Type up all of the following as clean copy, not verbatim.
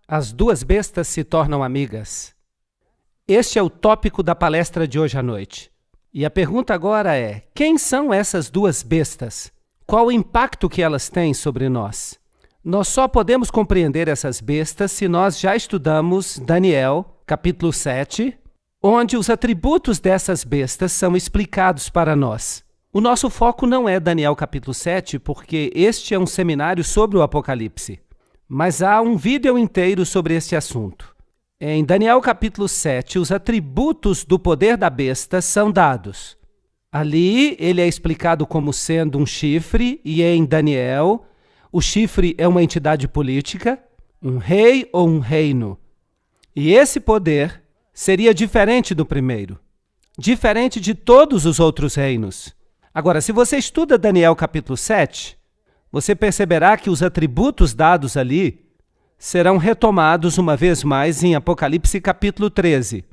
As duas bestas se tornam amigas. Este é o tópico da palestra de hoje à noite. E a pergunta agora é: quem são essas duas bestas? Qual o impacto que elas têm sobre nós? Nós só podemos compreender essas bestas se nós já estudamos Daniel, capítulo 7, onde os atributos dessas bestas são explicados para nós. O nosso foco não é Daniel, capítulo 7, porque este é um seminário sobre o Apocalipse. Mas há um vídeo inteiro sobre este assunto. Em Daniel, capítulo 7, os atributos do poder da besta são dados. Ali, ele é explicado como sendo um chifre, e em Daniel, o chifre é uma entidade política, um rei ou um reino. E esse poder seria diferente do primeiro, diferente de todos os outros reinos. Agora, se você estuda Daniel capítulo 7, você perceberá que os atributos dados ali serão retomados uma vez mais em Apocalipse capítulo 13.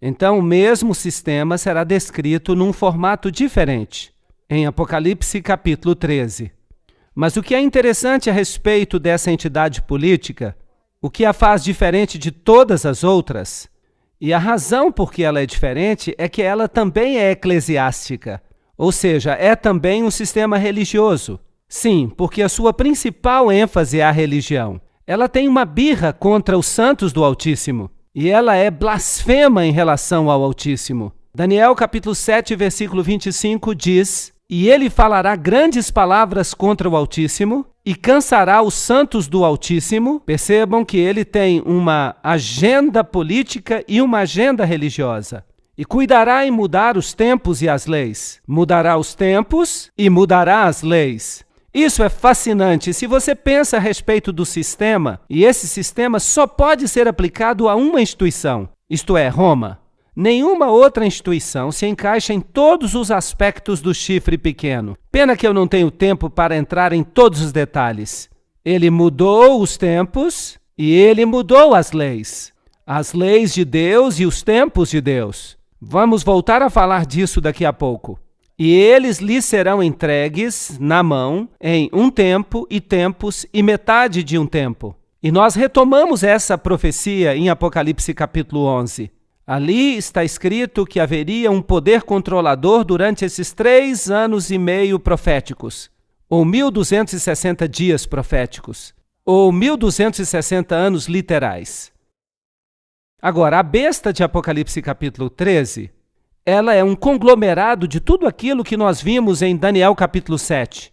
Então, o mesmo sistema será descrito num formato diferente em Apocalipse capítulo 13. Mas o que é interessante a respeito dessa entidade política, o que a faz diferente de todas as outras, e a razão por que ela é diferente é que ela também é eclesiástica, ou seja, é também um sistema religioso. Sim, porque a sua principal ênfase é a religião. Ela tem uma birra contra os santos do Altíssimo, e ela é blasfema em relação ao Altíssimo. Daniel capítulo 7, versículo 25 diz: "E ele falará grandes palavras contra o Altíssimo, e cansará os santos do Altíssimo." Percebam que ele tem uma agenda política e uma agenda religiosa. "E cuidará em mudar os tempos e as leis." Mudará os tempos e mudará as leis. Isso é fascinante. Se você pensa a respeito do sistema, e esse sistema só pode ser aplicado a uma instituição, isto é, Roma. Nenhuma outra instituição se encaixa em todos os aspectos do chifre pequeno. Pena que eu não tenho tempo para entrar em todos os detalhes. Ele mudou os tempos e ele mudou as leis de Deus e os tempos de Deus. Vamos voltar a falar disso daqui a pouco. "E eles lhe serão entregues na mão em um tempo e tempos e metade de um tempo." E nós retomamos essa profecia em Apocalipse capítulo 11. Ali está escrito que haveria um poder controlador durante esses 3 anos e meio proféticos, ou 1260 dias proféticos, ou 1260 anos literais. Agora, a besta de Apocalipse capítulo 13, ela é um conglomerado de tudo aquilo que nós vimos em Daniel capítulo 7.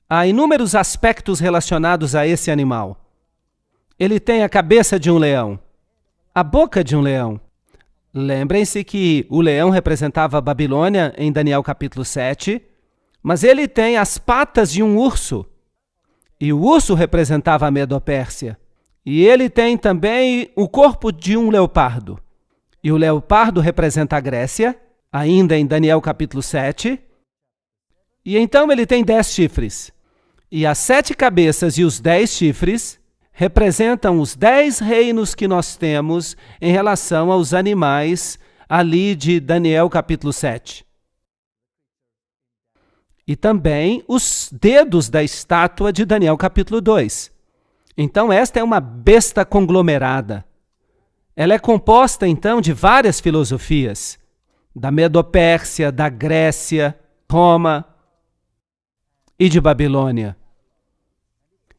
Há inúmeros aspectos relacionados a esse animal. Ele tem a cabeça de um leão, a boca de um leão. Lembrem-se que o leão representava a Babilônia em Daniel capítulo 7, mas ele tem as patas de um urso, e o urso representava a Medo-Pérsia. E ele tem também o corpo de um leopardo, e o leopardo representa a Grécia, ainda em Daniel capítulo 7. E então ele tem 10 chifres, e as 7 cabeças e os 10 chifres representam os 10 reinos que nós temos em relação aos animais ali de Daniel capítulo 7. E também os dedos da estátua de Daniel capítulo 2. Então esta é uma besta conglomerada. Ela é composta então de várias filosofias, da Medo-Pérsia, da Grécia, Roma e de Babilônia.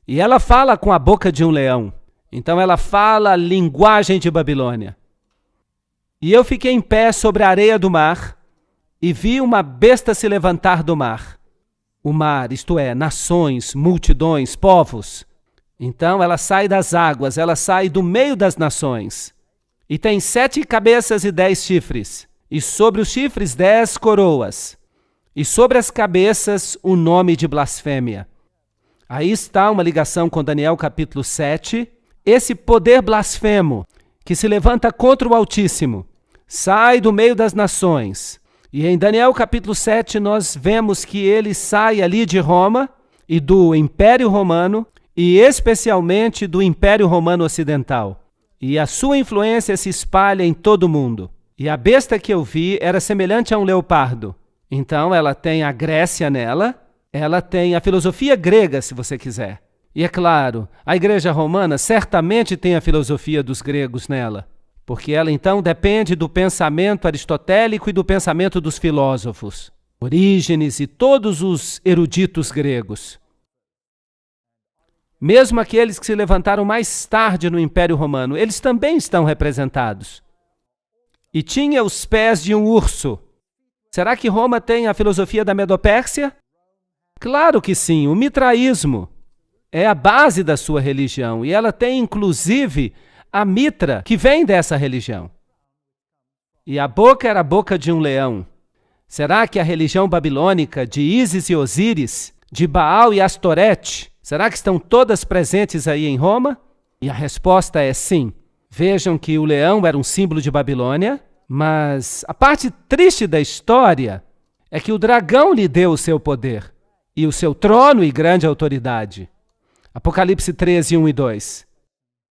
E ela fala com a boca de um leão. Então ela fala a linguagem de Babilônia. "E eu fiquei em pé sobre a areia do mar e vi uma besta se levantar do mar." O mar, isto é, nações, multidões, povos. Então ela sai das águas, ela sai do meio das nações. E tem 7 cabeças e 10 chifres. E sobre os chifres 10 coroas. E sobre as cabeças o nome de blasfêmia. Aí está uma ligação com Daniel capítulo 7. Esse poder blasfemo que se levanta contra o Altíssimo sai do meio das nações. E em Daniel capítulo 7 nós vemos que ele sai ali de Roma e do Império Romano, e especialmente do Império Romano Ocidental. E a sua influência se espalha em todo o mundo. E a besta que eu vi era semelhante a um leopardo. Então ela tem a Grécia nela, ela tem a filosofia grega, se você quiser. E é claro, a Igreja Romana certamente tem a filosofia dos gregos nela, porque ela então depende do pensamento aristotélico e do pensamento dos filósofos, Orígenes e todos os eruditos gregos. Mesmo aqueles que se levantaram mais tarde no Império Romano, eles também estão representados. E tinha os pés de um urso. Será que Roma tem a filosofia da Medopérsia? Claro que sim, o mitraísmo é a base da sua religião e ela tem inclusive a mitra que vem dessa religião. E a boca era a boca de um leão. Será que a religião babilônica de Ísis e Osíris, de Baal e Astorete, será que estão todas presentes aí em Roma? E a resposta é sim. Vejam que o leão era um símbolo de Babilônia, mas a parte triste da história é que o dragão lhe deu o seu poder e o seu trono e grande autoridade. Apocalipse 13, 1 e 2.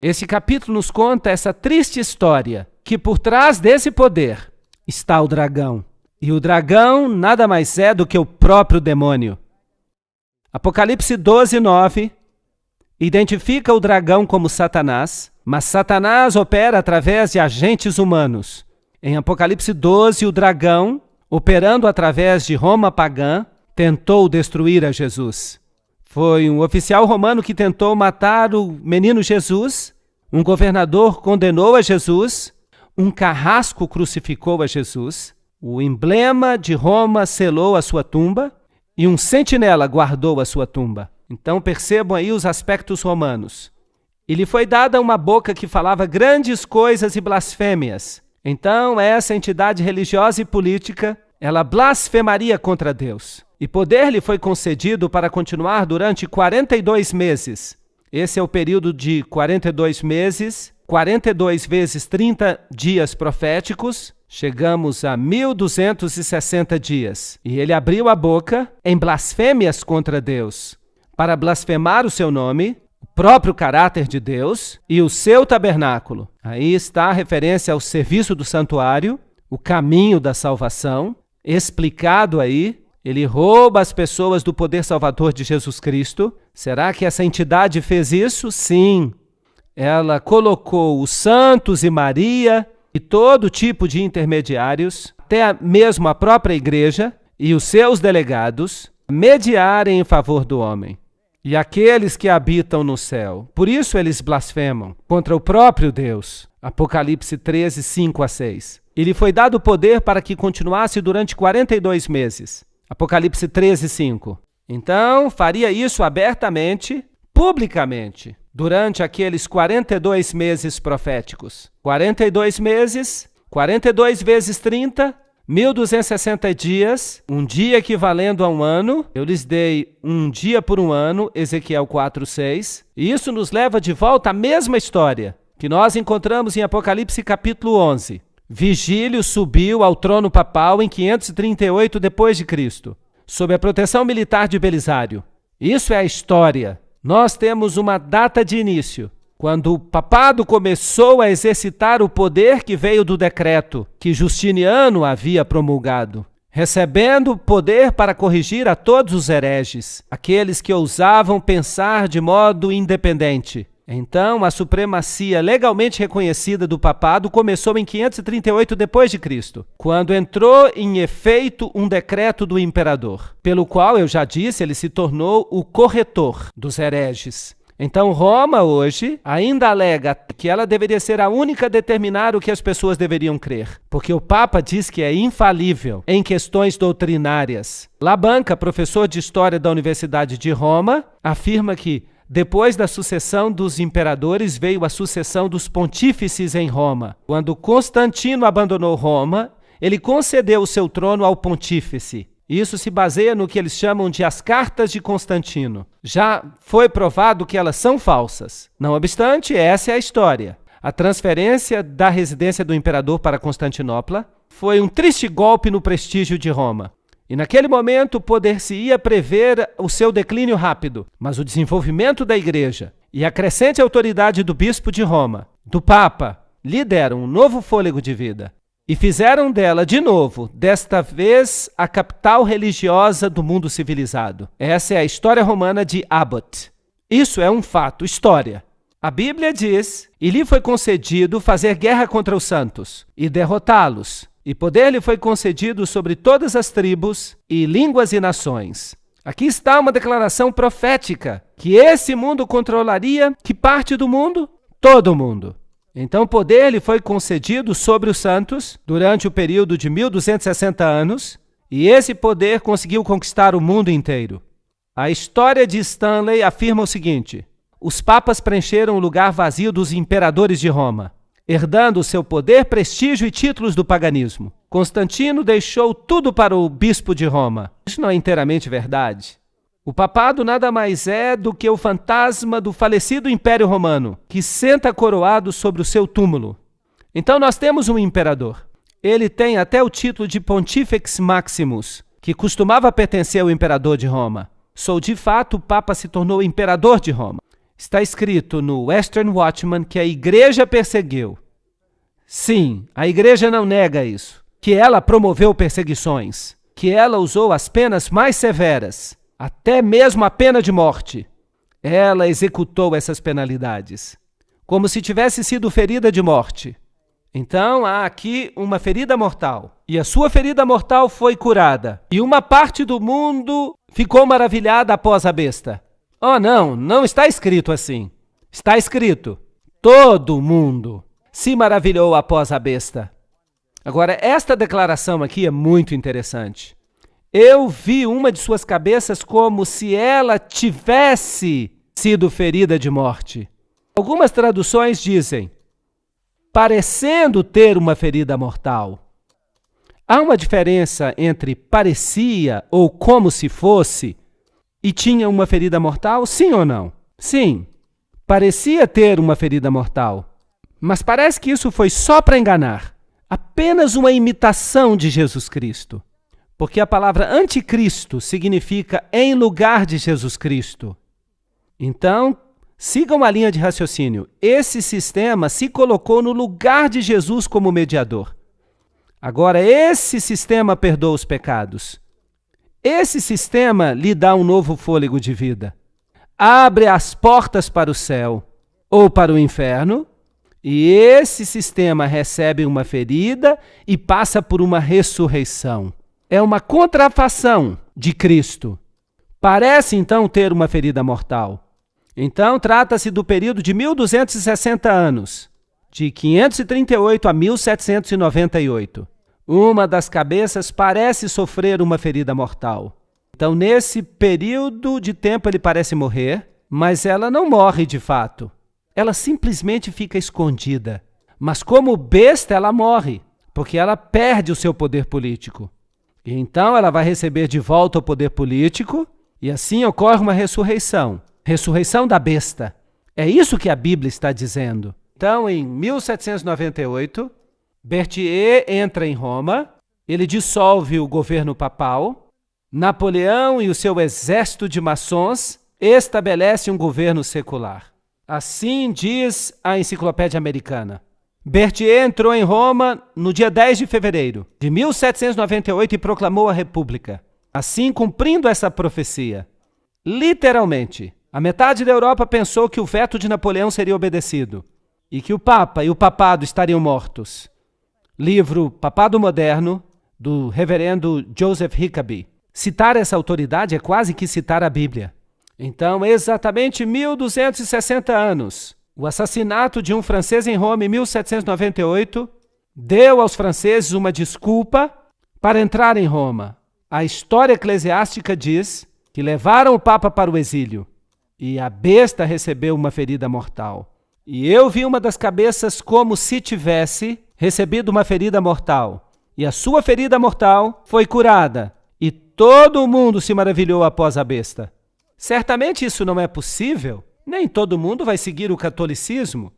Esse capítulo nos conta essa triste história, que por trás desse poder está o dragão. E o dragão nada mais é do que o próprio demônio. Apocalipse 12, 9 identifica o dragão como Satanás, mas Satanás opera através de agentes humanos. Em Apocalipse 12, o dragão, operando através de Roma pagã, tentou destruir a Jesus. Foi um oficial romano que tentou matar o menino Jesus, um governador condenou a Jesus, um carrasco crucificou a Jesus, o emblema de Roma selou a sua tumba e um sentinela guardou a sua tumba. Então percebam aí os aspectos romanos. E lhe foi dada uma boca que falava grandes coisas e blasfêmias. Então essa entidade religiosa e política, ela blasfemaria contra Deus. E poder lhe foi concedido para continuar durante 42 meses. Esse é o período de 42 meses, 42 vezes 30 dias proféticos, chegamos a 1260 dias. E ele abriu a boca em blasfêmias contra Deus, para blasfemar o seu nome, o próprio caráter de Deus e o seu tabernáculo. Aí está a referência ao serviço do santuário, o caminho da salvação, explicado aí. Ele rouba as pessoas do poder salvador de Jesus Cristo. Será que essa entidade fez isso? Sim. Ela colocou os santos e Maria e todo tipo de intermediários, até mesmo a própria igreja e os seus delegados, mediarem em favor do homem. E aqueles que habitam no céu. Por isso eles blasfemam contra o próprio Deus. Apocalipse 13, 5 a 6. E lhe foi dado poder para que continuasse durante 42 meses. Apocalipse 13, 5. Então, faria isso abertamente, publicamente, durante aqueles 42 meses proféticos. 42 meses, 42 vezes 30, 1260 dias, um dia equivalendo a um ano. Eu lhes dei um dia por um ano, Ezequiel 4, 6. E isso nos leva de volta à mesma história que nós encontramos em Apocalipse capítulo 11. Vigílio subiu ao trono papal em 538 d.C., sob a proteção militar de Belisário. Isso é a história. Nós temos uma data de início, quando o papado começou a exercitar o poder que veio do decreto que Justiniano havia promulgado, recebendo poder para corrigir a todos os hereges, aqueles que ousavam pensar de modo independente. Então, a supremacia legalmente reconhecida do papado começou em 538 d.C., quando entrou em efeito um decreto do imperador, pelo qual, eu já disse, ele se tornou o corretor dos hereges. Então, Roma hoje ainda alega que ela deveria ser a única a determinar o que as pessoas deveriam crer, porque o Papa diz que é infalível em questões doutrinárias. Labanca, professor de História da Universidade de Roma, afirma que depois da sucessão dos imperadores, veio a sucessão dos pontífices em Roma. Quando Constantino abandonou Roma, ele concedeu o seu trono ao pontífice. Isso se baseia no que eles chamam de as cartas de Constantino. Já foi provado que elas são falsas. Não obstante, essa é a história. A transferência da residência do imperador para Constantinopla foi um triste golpe no prestígio de Roma. E naquele momento poder-se-ia prever o seu declínio rápido, mas o desenvolvimento da igreja e a crescente autoridade do bispo de Roma, do Papa, lhe deram um novo fôlego de vida e fizeram dela, de novo, desta vez, a capital religiosa do mundo civilizado. Essa é a história romana de Abbott. Isso é um fato, história. A Bíblia diz, e lhe foi concedido fazer guerra contra os santos e derrotá-los, e poder lhe foi concedido sobre todas as tribos e línguas e nações. Aqui está uma declaração profética, que esse mundo controlaria que parte do mundo? Todo o mundo. Então, poder lhe foi concedido sobre os santos durante o período de 1260 anos, e esse poder conseguiu conquistar o mundo inteiro. A história de Stanley afirma o seguinte: os papas preencheram o lugar vazio dos imperadores de Roma, herdando seu poder, prestígio e títulos do paganismo. Constantino deixou tudo para o bispo de Roma. Isso não é inteiramente verdade. O papado nada mais é do que o fantasma do falecido Império Romano, que senta coroado sobre o seu túmulo. Então nós temos um imperador. Ele tem até o título de Pontifex Maximus, que costumava pertencer ao imperador de Roma. De fato, o Papa se tornou imperador de Roma. Está escrito no Western Watchman que a igreja perseguiu. Sim, a igreja não nega isso. Que ela promoveu perseguições. Que ela usou as penas mais severas. Até mesmo a pena de morte. Ela executou essas penalidades. Como se tivesse sido ferida de morte. Então, há aqui uma ferida mortal. E a sua ferida mortal foi curada. E uma parte do mundo ficou maravilhada após a besta. Oh, não está escrito assim. Está escrito: todo mundo se maravilhou após a besta. Agora, esta declaração aqui é muito interessante. Eu vi uma de suas cabeças como se ela tivesse sido ferida de morte. Algumas traduções dizem, parecendo ter uma ferida mortal. Há uma diferença entre parecia ou como se fosse e tinha uma ferida mortal, sim ou não? Sim, parecia ter uma ferida mortal, mas parece que isso foi só para enganar. Apenas uma imitação de Jesus Cristo. Porque a palavra anticristo significa em lugar de Jesus Cristo. Então, sigam a linha de raciocínio. Esse sistema se colocou no lugar de Jesus como mediador. Agora, esse sistema perdoa os pecados. Esse sistema lhe dá um novo fôlego de vida. Abre as portas para o céu ou para o inferno. E esse sistema recebe uma ferida e passa por uma ressurreição. É uma contrafação de Cristo. Parece, então, ter uma ferida mortal. Então, trata-se do período de 1260 anos, de 538 a 1798. Uma das cabeças parece sofrer uma ferida mortal. Então, nesse período de tempo, ele parece morrer, mas ela não morre de fato. Ela simplesmente fica escondida. Mas como besta, ela morre, porque ela perde o seu poder político. E então ela vai receber de volta o poder político, e assim ocorre uma ressurreição. Ressurreição da besta. É isso que a Bíblia está dizendo. Então, em 1798, Berthier entra em Roma, ele dissolve o governo papal, Napoleão e o seu exército de maçons estabelecem um governo secular. Assim diz a Enciclopédia Americana. Berthier entrou em Roma no dia 10 de fevereiro de 1798 e proclamou a República, assim cumprindo essa profecia. Literalmente, a metade da Europa pensou que o veto de Napoleão seria obedecido e que o Papa e o Papado estariam mortos. Livro Papado Moderno, do reverendo Joseph Hickeby. Citar essa autoridade é quase que citar a Bíblia. Então, exatamente 1260 anos, o assassinato de um francês em Roma em 1798 deu aos franceses uma desculpa para entrar em Roma. A história eclesiástica diz que levaram o Papa para o exílio e a besta recebeu uma ferida mortal. E eu vi uma das cabeças como se tivesse recebido uma ferida mortal. E a sua ferida mortal foi curada e todo mundo se maravilhou após a besta. Certamente isso não é possível. Nem todo mundo vai seguir o catolicismo.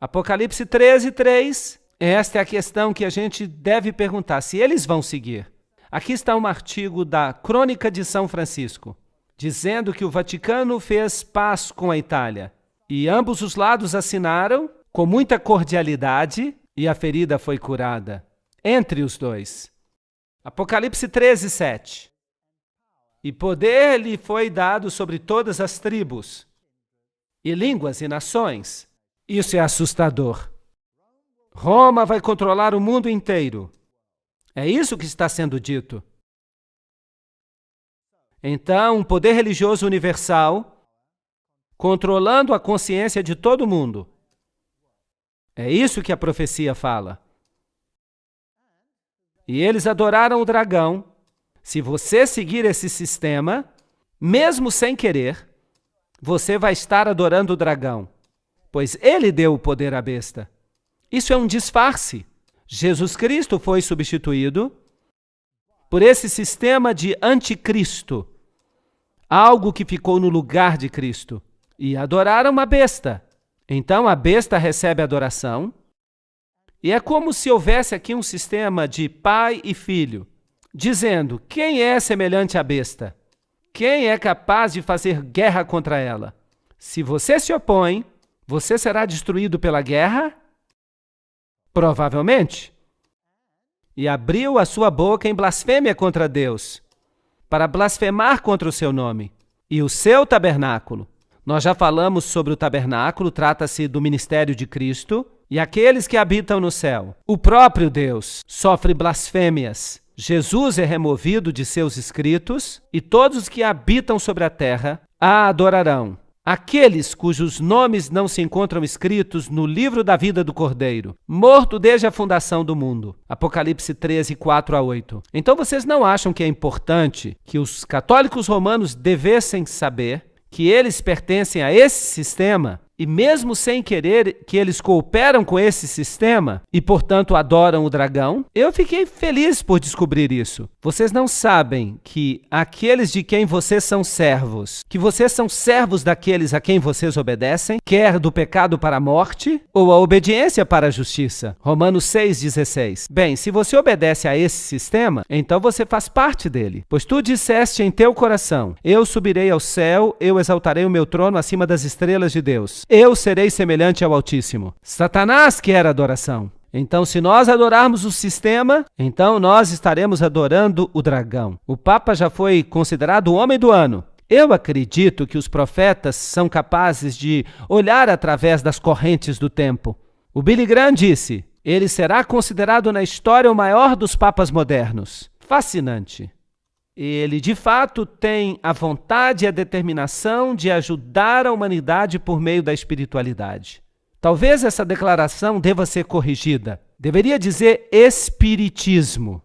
Apocalipse 13:3. Esta é a questão que a gente deve perguntar, se eles vão seguir. Aqui está um artigo da Crônica de São Francisco, dizendo que o Vaticano fez paz com a Itália. E ambos os lados assinaram com muita cordialidade e a ferida foi curada entre os dois. Apocalipse 13:7. e poder lhe foi dado sobre todas as tribos, e línguas e nações. Isso é assustador. Roma vai controlar o mundo inteiro. É isso que está sendo dito. Então, um poder religioso universal, controlando a consciência de todo mundo. É isso que a profecia fala. E eles adoraram o dragão. Se você seguir esse sistema, mesmo sem querer, você vai estar adorando o dragão, pois ele deu o poder à besta. Isso é um disfarce. Jesus Cristo foi substituído por esse sistema de anticristo, algo que ficou no lugar de Cristo, e adoraram uma besta. Então a besta recebe adoração, e é como se houvesse aqui um sistema de pai e filho, dizendo: quem é semelhante à besta? Quem é capaz de fazer guerra contra ela? Se você se opõe, você será destruído pela guerra? Provavelmente. E abriu a sua boca em blasfêmia contra Deus, para blasfemar contra o seu nome e o seu tabernáculo. Nós já falamos sobre o tabernáculo, trata-se do ministério de Cristo e aqueles que habitam no céu. O próprio Deus sofre blasfêmias. Jesus é removido de seus escritos e todos os que habitam sobre a terra a adorarão. Aqueles cujos nomes não se encontram escritos no livro da vida do Cordeiro, morto desde a fundação do mundo. Apocalipse 13, 4-8. Então vocês não acham que é importante que os católicos romanos devessem saber que eles pertencem a esse sistema e mesmo sem querer que eles cooperam com esse sistema e, portanto, adoram o dragão? Eu fiquei feliz por descobrir isso. Vocês não sabem que aqueles de quem vocês são servos, que vocês são servos daqueles a quem vocês obedecem, quer do pecado para a morte ou a obediência para a justiça. Romanos 6,16. Bem, se você obedece a esse sistema, então você faz parte dele. Pois tu disseste em teu coração: eu subirei ao céu, eu exaltarei o meu trono acima das estrelas de Deus. Eu serei semelhante ao Altíssimo. Satanás quer adoração. Então, se nós adorarmos o sistema, então nós estaremos adorando o dragão. O Papa já foi considerado o homem do ano. Eu acredito que os profetas são capazes de olhar através das correntes do tempo. O Billy Graham disse: ele será considerado na história o maior dos papas modernos. Fascinante. Ele, de fato, tem a vontade e a determinação de ajudar a humanidade por meio da espiritualidade. Talvez essa declaração deva ser corrigida. Deveria dizer espiritismo.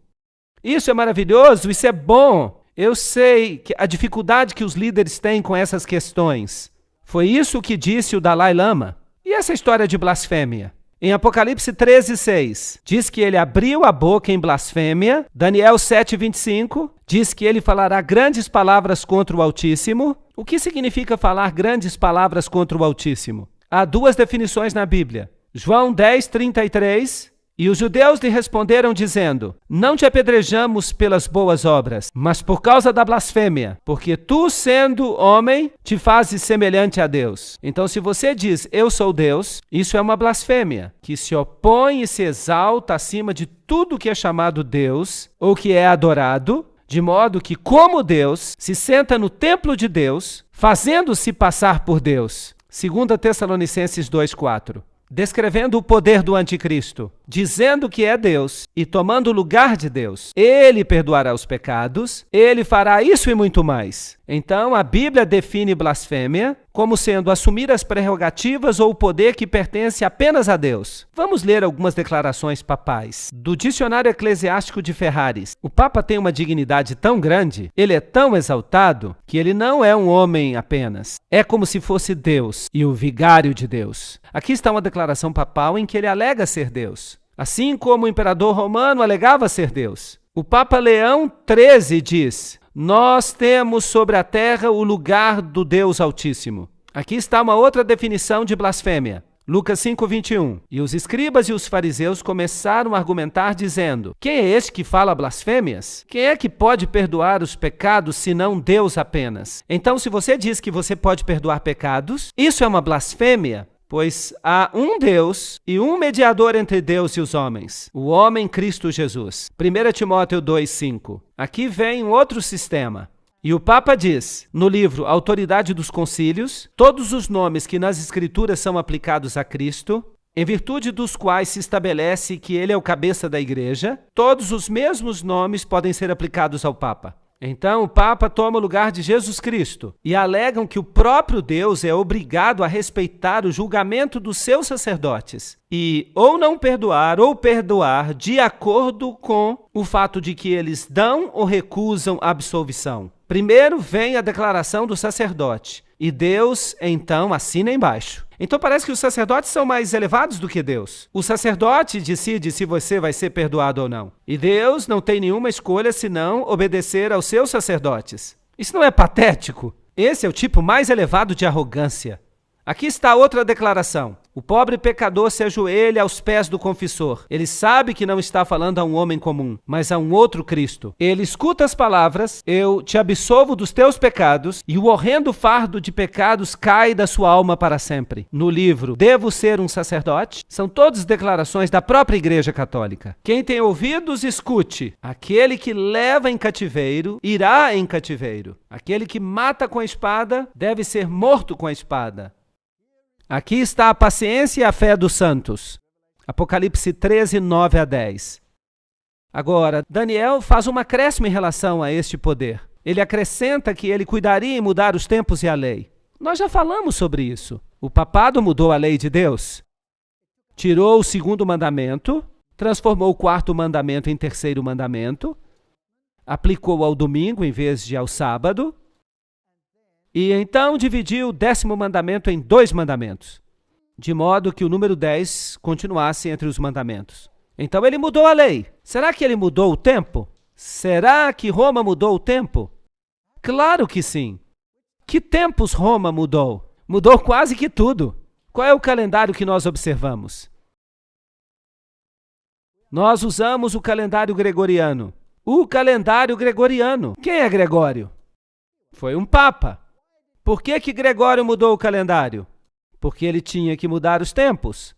Isso é maravilhoso, isso é bom. Eu sei que a dificuldade que os líderes têm com essas questões. Foi isso que disse o Dalai Lama. E essa história de blasfêmia? Em Apocalipse 13:6, diz que ele abriu a boca em blasfêmia. Daniel 7:25, diz que ele falará grandes palavras contra o Altíssimo. O que significa falar grandes palavras contra o Altíssimo? Há duas definições na Bíblia. João 10:33, e os judeus lhe responderam dizendo: não te apedrejamos pelas boas obras, mas por causa da blasfêmia, porque tu, sendo homem, te fazes semelhante a Deus. Então, se você diz, eu sou Deus, isso é uma blasfêmia, que se opõe e se exalta acima de tudo que é chamado Deus, ou que é adorado, de modo que, como Deus, se senta no templo de Deus, fazendo-se passar por Deus. 2 Tessalonicenses 2:4. Descrevendo o poder do anticristo, dizendo que é Deus e tomando o lugar de Deus. Ele perdoará os pecados, ele fará isso e muito mais. Então, a Bíblia define blasfêmia como sendo assumir as prerrogativas ou o poder que pertence apenas a Deus. Vamos ler algumas declarações papais. Do Dicionário Eclesiástico de Ferraris. O Papa tem uma dignidade tão grande, ele é tão exaltado, que ele não é um homem apenas. É como se fosse Deus e o vigário de Deus. Aqui está uma declaração papal em que ele alega ser Deus, assim como o imperador romano alegava ser Deus. O Papa Leão XIII diz: nós temos sobre a terra o lugar do Deus Altíssimo. Aqui está uma outra definição de blasfêmia. Lucas 5:21. E os escribas e os fariseus começaram a argumentar dizendo: quem é este que fala blasfêmias? Quem é que pode perdoar os pecados senão Deus apenas? Então, se você diz que você pode perdoar pecados, isso é uma blasfêmia. Pois há um Deus e um mediador entre Deus e os homens, o homem Cristo Jesus. 1 Timóteo 2:5. Aqui vem um outro sistema. E o Papa diz, no livro Autoridade dos Concílios, todos os nomes que nas Escrituras são aplicados a Cristo, em virtude dos quais se estabelece que ele é o cabeça da Igreja, todos os mesmos nomes podem ser aplicados ao Papa. Então, o Papa toma o lugar de Jesus Cristo e alegam que o próprio Deus é obrigado a respeitar o julgamento dos seus sacerdotes e ou não perdoar ou perdoar de acordo com o fato de que eles dão ou recusam a absolvição. Primeiro vem a declaração do sacerdote e Deus, então, assina embaixo. Então parece que os sacerdotes são mais elevados do que Deus. O sacerdote decide se você vai ser perdoado ou não. E Deus não tem nenhuma escolha senão obedecer aos seus sacerdotes. Isso não é patético? Esse é o tipo mais elevado de arrogância. Aqui está outra declaração. O pobre pecador se ajoelha aos pés do confessor. Ele sabe que não está falando a um homem comum, mas a um outro Cristo. Ele escuta as palavras, eu te absolvo dos teus pecados, e o horrendo fardo de pecados cai da sua alma para sempre. No livro Devo Ser um Sacerdote, são todas declarações da própria Igreja Católica. Quem tem ouvidos, escute. Aquele que leva em cativeiro, irá em cativeiro. Aquele que mata com a espada, deve ser morto com a espada. Aqui está a paciência e a fé dos santos. Apocalipse 13, 9 a 10. Agora, Daniel faz uma acréscimo em relação a este poder. Ele acrescenta que ele cuidaria em mudar os tempos e a lei. Nós já falamos sobre isso. O papado mudou a lei de Deus. Tirou o segundo mandamento, transformou o quarto mandamento em terceiro mandamento, aplicou ao domingo em vez de ao sábado, e então dividiu o 10º mandamento em 2 mandamentos, de modo que o número 10 continuasse entre os mandamentos. Então ele mudou a lei. Será que ele mudou o tempo? Será que Roma mudou o tempo? Claro que sim. Que tempos Roma mudou? Mudou quase que tudo. Qual é o calendário que nós observamos? Nós usamos o calendário gregoriano. O calendário gregoriano. Quem é Gregório? Foi um papa. Por que Gregório mudou o calendário? Porque ele tinha que mudar os tempos.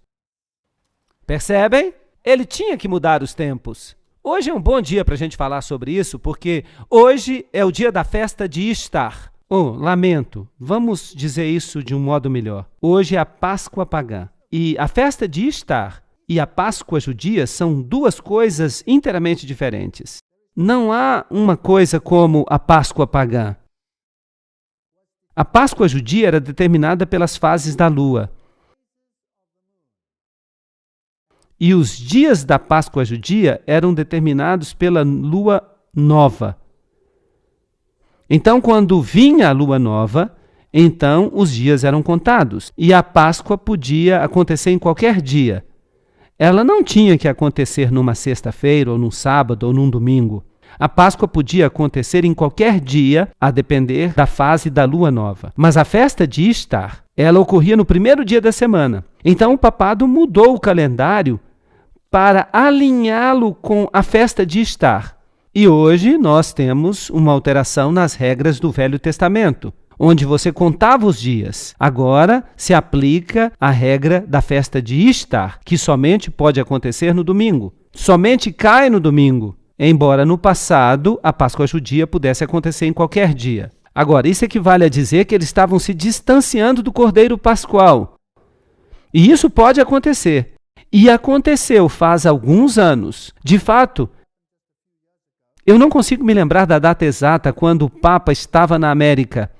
Percebem? Ele tinha que mudar os tempos. Hoje é um bom dia para a gente falar sobre isso, porque hoje é o dia da festa de Ishtar. Lamento, vamos dizer isso de um modo melhor. Hoje é a Páscoa pagã. E a festa de Ishtar e a Páscoa judia são 2 coisas inteiramente diferentes. Não há uma coisa como a Páscoa pagã. A Páscoa judia era determinada pelas fases da lua. E os dias da Páscoa judia eram determinados pela lua nova. Então, quando vinha a lua nova, então os dias eram contados. E a Páscoa podia acontecer em qualquer dia. Ela não tinha que acontecer numa sexta-feira, ou num sábado, ou num domingo. A Páscoa podia acontecer em qualquer dia, a depender da fase da lua nova. Mas a festa de Ishtar, ela ocorria no primeiro dia da semana. Então o papado mudou o calendário para alinhá-lo com a festa de Ishtar. E hoje nós temos uma alteração nas regras do Velho Testamento, onde você contava os dias. Agora se aplica a regra da festa de Ishtar, que somente pode acontecer no domingo. Somente cai no domingo. Embora no passado a Páscoa judia pudesse acontecer em qualquer dia. Agora, isso equivale a dizer que eles estavam se distanciando do Cordeiro Pascual. E isso pode acontecer. E aconteceu faz alguns anos. De fato, eu não consigo me lembrar da data exata quando o Papa estava na América.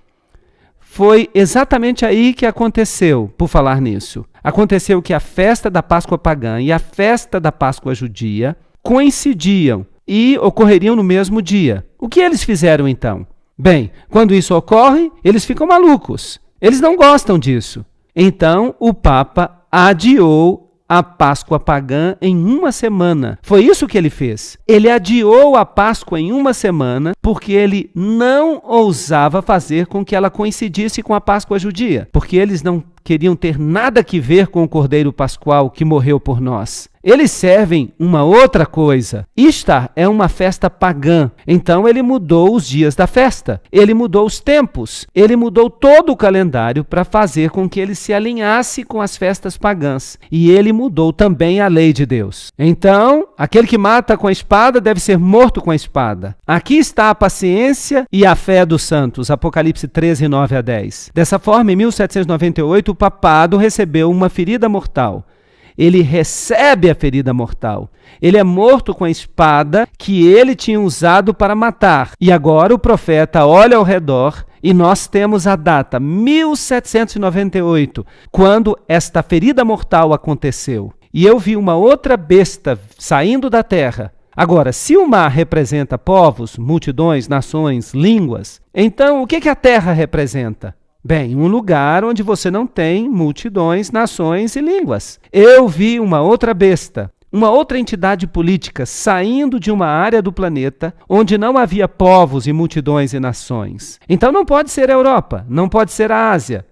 Foi exatamente aí que aconteceu, por falar nisso. Aconteceu que a festa da Páscoa pagã e a festa da Páscoa judia coincidiam e ocorreriam no mesmo dia. O que eles fizeram então? Bem, quando isso ocorre, eles ficam malucos. Eles não gostam disso. Então, o Papa adiou a Páscoa pagã em 1 semana. Foi isso que ele fez. Ele adiou a Páscoa em 1 semana porque ele não ousava fazer com que ela coincidisse com a Páscoa judia, porque eles não queriam ter nada que ver com o Cordeiro Pascual que morreu por nós. Eles servem uma outra coisa. Ishtar é uma festa pagã. Então ele mudou os dias da festa. Ele mudou os tempos. Ele mudou todo o calendário para fazer com que ele se alinhasse com as festas pagãs. E ele mudou também a lei de Deus. Então, aquele que mata com a espada deve ser morto com a espada. Aqui está a paciência e a fé dos santos. Apocalipse 13, 9 a 10. Dessa forma, em 1798, o papado recebeu uma ferida mortal. Ele recebe a ferida mortal. Ele é morto com a espada que ele tinha usado para matar. E agora o profeta olha ao redor e nós temos a data 1798, quando esta ferida mortal aconteceu. E eu vi uma outra besta saindo da terra. Agora, se o mar representa povos, multidões, nações, línguas, então o que a terra representa? Bem, um lugar onde você não tem multidões, nações e línguas. Eu vi uma outra besta, uma outra entidade política saindo de uma área do planeta onde não havia povos e multidões e nações. Então não pode ser a Europa, não pode ser a Ásia,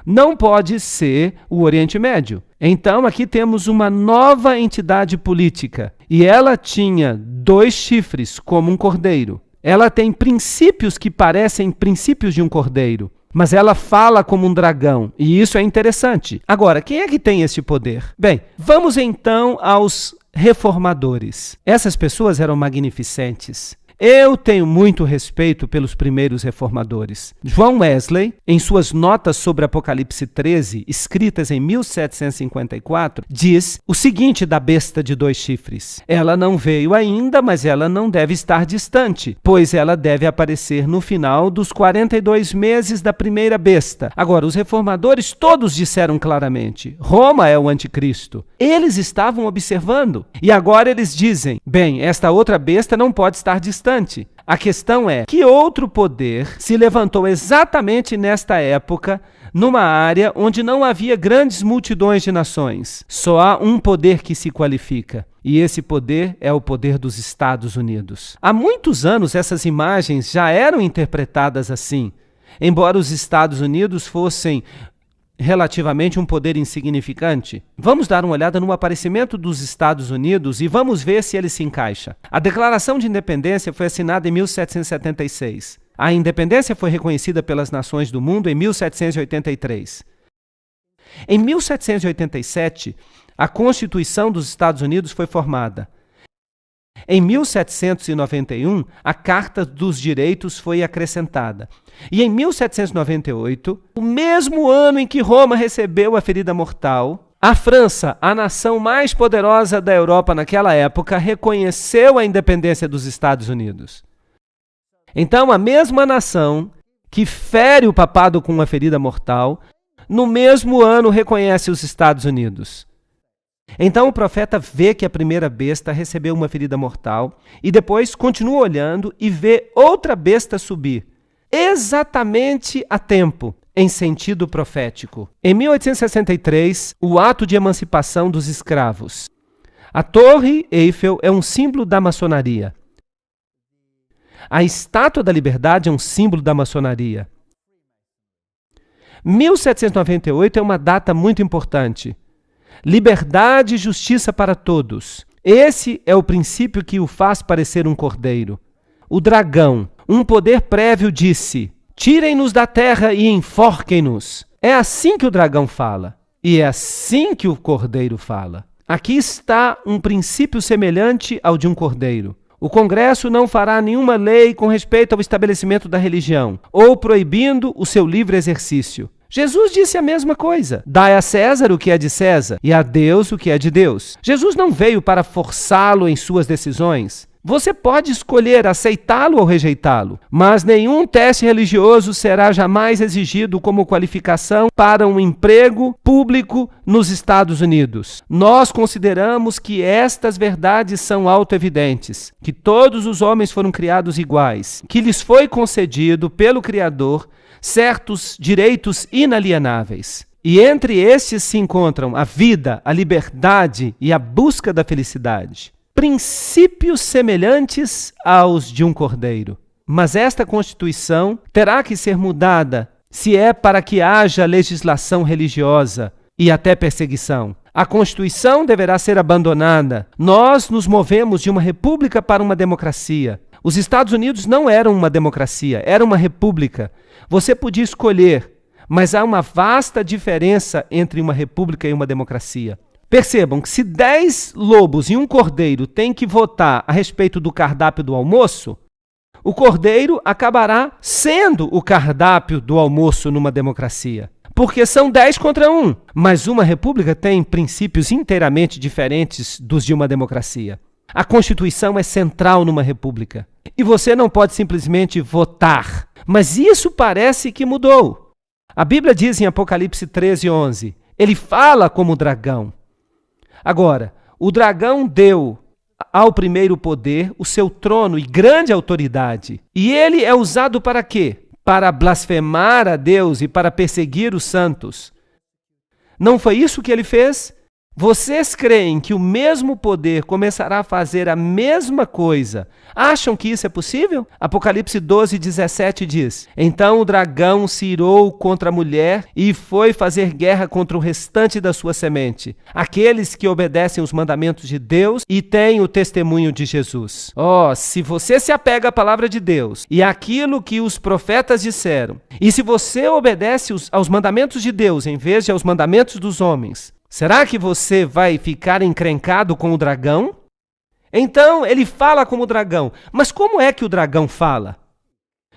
não pode ser o Oriente Médio. Então aqui temos uma nova entidade política e ela tinha 2 chifres como um cordeiro. Ela tem princípios que parecem princípios de um cordeiro. Mas ela fala como um dragão, e isso é interessante. Agora, quem é que tem esse poder? Bem, vamos então aos reformadores. Essas pessoas eram magnificentes. Eu tenho muito respeito pelos primeiros reformadores. John Wesley, em suas notas sobre Apocalipse 13, escritas em 1754, diz o seguinte da besta de 2 chifres. Ela não veio ainda, mas ela não deve estar distante, pois ela deve aparecer no final dos 42 meses da primeira besta. Agora, os reformadores todos disseram claramente, Roma é o anticristo. Eles estavam observando. E agora eles dizem, bem, esta outra besta não pode estar distante. A questão é, que outro poder se levantou exatamente nesta época, numa área onde não havia grandes multidões de nações? Só há um poder que se qualifica, e esse poder é o poder dos Estados Unidos. Há muitos anos essas imagens já eram interpretadas assim, embora os Estados Unidos fossem relativamente um poder insignificante. Vamos dar uma olhada no aparecimento dos Estados Unidos e vamos ver se ele se encaixa. A Declaração de Independência foi assinada em 1776. A independência foi reconhecida pelas nações do mundo em 1783. Em 1787, a Constituição dos Estados Unidos foi formada. Em 1791, a Carta dos Direitos foi acrescentada. E em 1798, o mesmo ano em que Roma recebeu a ferida mortal, a França, a nação mais poderosa da Europa naquela época, reconheceu a independência dos Estados Unidos. Então, a mesma nação que fere o papado com uma ferida mortal, no mesmo ano reconhece os Estados Unidos. Então o profeta vê que a primeira besta recebeu uma ferida mortal e depois continua olhando e vê outra besta subir, exatamente a tempo, em sentido profético. Em 1863, o ato de emancipação dos escravos. A Torre Eiffel é um símbolo da maçonaria. A Estátua da Liberdade é um símbolo da maçonaria. 1798 é uma data muito importante. Liberdade e justiça para todos. Esse é o princípio que o faz parecer um cordeiro. O dragão, um poder prévio, disse: tirem-nos da terra e enforquem-nos. É assim que o dragão fala. E é assim que o cordeiro fala. Aqui está um princípio semelhante ao de um cordeiro. O Congresso não fará nenhuma lei com respeito ao estabelecimento da religião, ou proibindo o seu livre exercício. Jesus disse a mesma coisa. Dai a César o que é de César e a Deus o que é de Deus. Jesus não veio para forçá-lo em suas decisões. Você pode escolher aceitá-lo ou rejeitá-lo, mas nenhum teste religioso será jamais exigido como qualificação para um emprego público nos Estados Unidos. Nós consideramos que estas verdades são autoevidentes, que todos os homens foram criados iguais, que lhes foi concedido pelo Criador certos direitos inalienáveis. E entre estes se encontram a vida, a liberdade e a busca da felicidade. Princípios semelhantes aos de um cordeiro. Mas esta Constituição terá que ser mudada se é para que haja legislação religiosa e até perseguição. A Constituição deverá ser abandonada. Nós nos movemos de uma república para uma democracia. Os Estados Unidos não eram uma democracia, era uma república. Você podia escolher, mas há uma vasta diferença entre uma república e uma democracia. Percebam que se 10 lobos e um cordeiro têm que votar a respeito do cardápio do almoço, o cordeiro acabará sendo o cardápio do almoço numa democracia. Porque são 10 contra 1, mas uma república tem princípios inteiramente diferentes dos de uma democracia. A Constituição é central numa república. E você não pode simplesmente votar. Mas isso parece que mudou. A Bíblia diz em Apocalipse 13:11, ele fala como dragão. Agora, o dragão deu ao primeiro poder o seu trono e grande autoridade. E ele é usado para quê? Para blasfemar a Deus e para perseguir os santos. Não foi isso que ele fez? Vocês creem que o mesmo poder começará a fazer a mesma coisa? Acham que isso é possível? Apocalipse 12:17 diz: então o dragão se irou contra a mulher e foi fazer guerra contra o restante da sua semente, aqueles que obedecem os mandamentos de Deus e têm o testemunho de Jesus. Se você se apega à palavra de Deus e àquilo que os profetas disseram, e se você obedece aos mandamentos de Deus em vez de aos mandamentos dos homens, será que você vai ficar encrencado com o dragão? Então, ele fala como dragão. Mas como é que o dragão fala?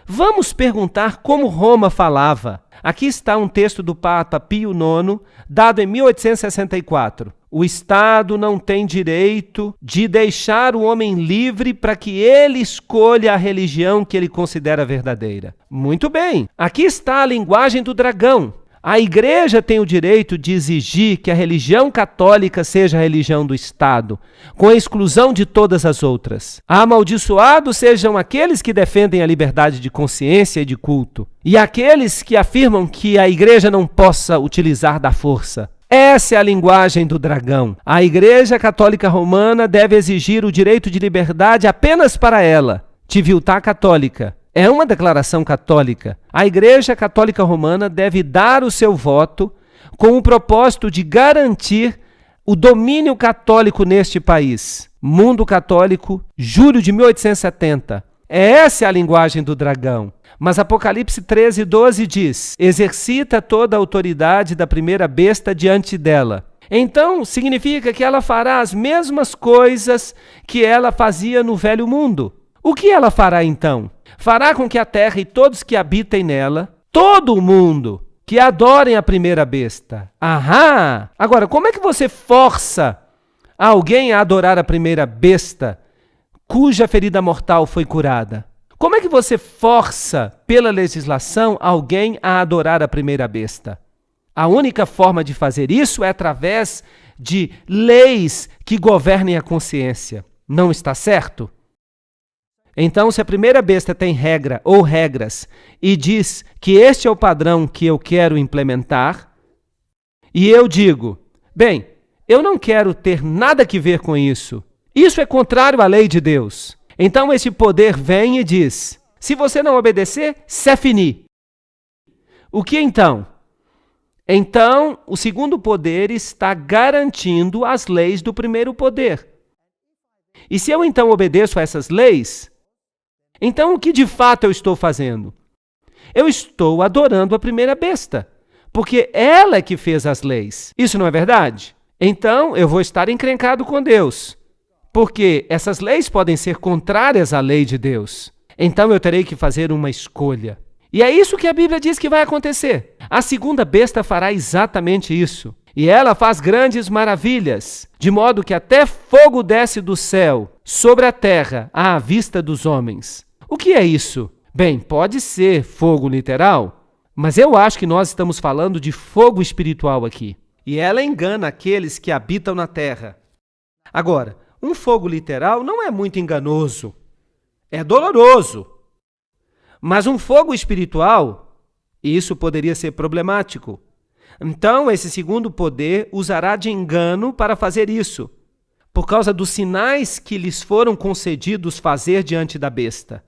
Vamos perguntar como Roma falava. Aqui está um texto do Papa Pio IX, dado em 1864. O Estado não tem direito de deixar o homem livre para que ele escolha a religião que ele considera verdadeira. Muito bem, aqui está a linguagem do dragão. A igreja tem o direito de exigir que a religião católica seja a religião do Estado, com a exclusão de todas as outras. Amaldiçoados sejam aqueles que defendem a liberdade de consciência e de culto, e aqueles que afirmam que a igreja não possa utilizar da força. Essa é a linguagem do dragão. A Igreja Católica Romana deve exigir o direito de liberdade apenas para ela. Civiltà católica. É uma declaração católica. A Igreja Católica Romana deve dar o seu voto com o propósito de garantir o domínio católico neste país. Mundo Católico, julho de 1870. Essa é a linguagem do dragão. Mas Apocalipse 13:12 diz: exercita toda a autoridade da primeira besta diante dela. Então, significa que ela fará as mesmas coisas que ela fazia no velho mundo. O que ela fará então? Fará com que a terra e todos que habitem nela, todo o mundo, que adorem a primeira besta. Ahá! Agora, como é que você força alguém a adorar a primeira besta cuja ferida mortal foi curada? Como é que você força, pela legislação, alguém a adorar a primeira besta? A única forma de fazer isso é através de leis que governem a consciência. Não está certo? Então, se a primeira besta tem regra ou regras e diz que este é o padrão que eu quero implementar, e eu digo, bem, eu não quero ter nada que ver com isso. Isso é contrário à lei de Deus. Então, esse poder vem e diz, se você não obedecer, c'est fini. O que então? Então, o segundo poder está garantindo as leis do primeiro poder. E se eu então obedeço a essas leis, então o que de fato eu estou fazendo? Eu estou adorando a primeira besta, porque ela é que fez as leis. Isso não é verdade? Então eu vou estar encrencado com Deus, porque essas leis podem ser contrárias à lei de Deus. Então eu terei que fazer uma escolha. E é isso que a Bíblia diz que vai acontecer. A segunda besta fará exatamente isso. E ela faz grandes maravilhas, de modo que até fogo desce do céu sobre a terra à vista dos homens. O que é isso? Bem, pode ser fogo literal, mas eu acho que nós estamos falando de fogo espiritual aqui. E ela engana aqueles que habitam na terra. Agora, um fogo literal não é muito enganoso. É doloroso. Mas um fogo espiritual, isso poderia ser problemático. Então, esse segundo poder usará de engano para fazer isso, por causa dos sinais que lhes foram concedidos fazer diante da besta.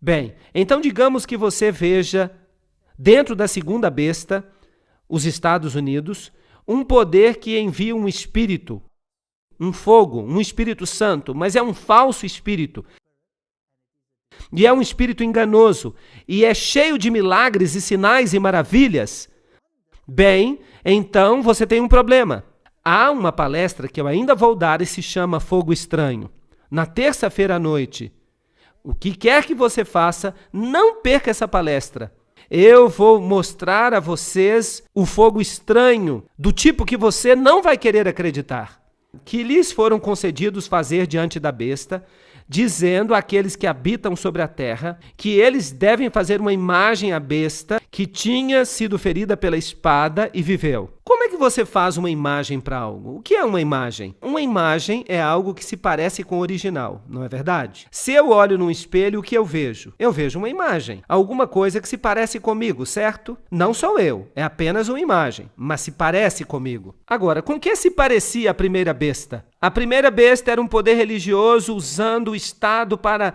Bem, então digamos que você veja dentro da segunda besta, os Estados Unidos, um poder que envia um espírito, um fogo, um Espírito Santo, mas é um falso espírito. E é um espírito enganoso, e é cheio de milagres e sinais e maravilhas. Bem, então você tem um problema. Há uma palestra que eu ainda vou dar e se chama Fogo Estranho. Na terça-feira à noite. O que quer que você faça, não perca essa palestra. Eu vou mostrar a vocês o fogo estranho, do tipo que você não vai querer acreditar, que lhes foram concedidos fazer diante da besta, dizendo àqueles que habitam sobre a terra que eles devem fazer uma imagem à besta que tinha sido ferida pela espada e viveu. Como é que você faz uma imagem para algo? O que é uma imagem? Uma imagem é algo que se parece com o original, não é verdade? Se eu olho num espelho, o que eu vejo? Eu vejo uma imagem, alguma coisa que se parece comigo, certo? Não sou eu, é apenas uma imagem, mas se parece comigo. Agora, com que se parecia a primeira besta? A primeira besta era um poder religioso usando o Estado para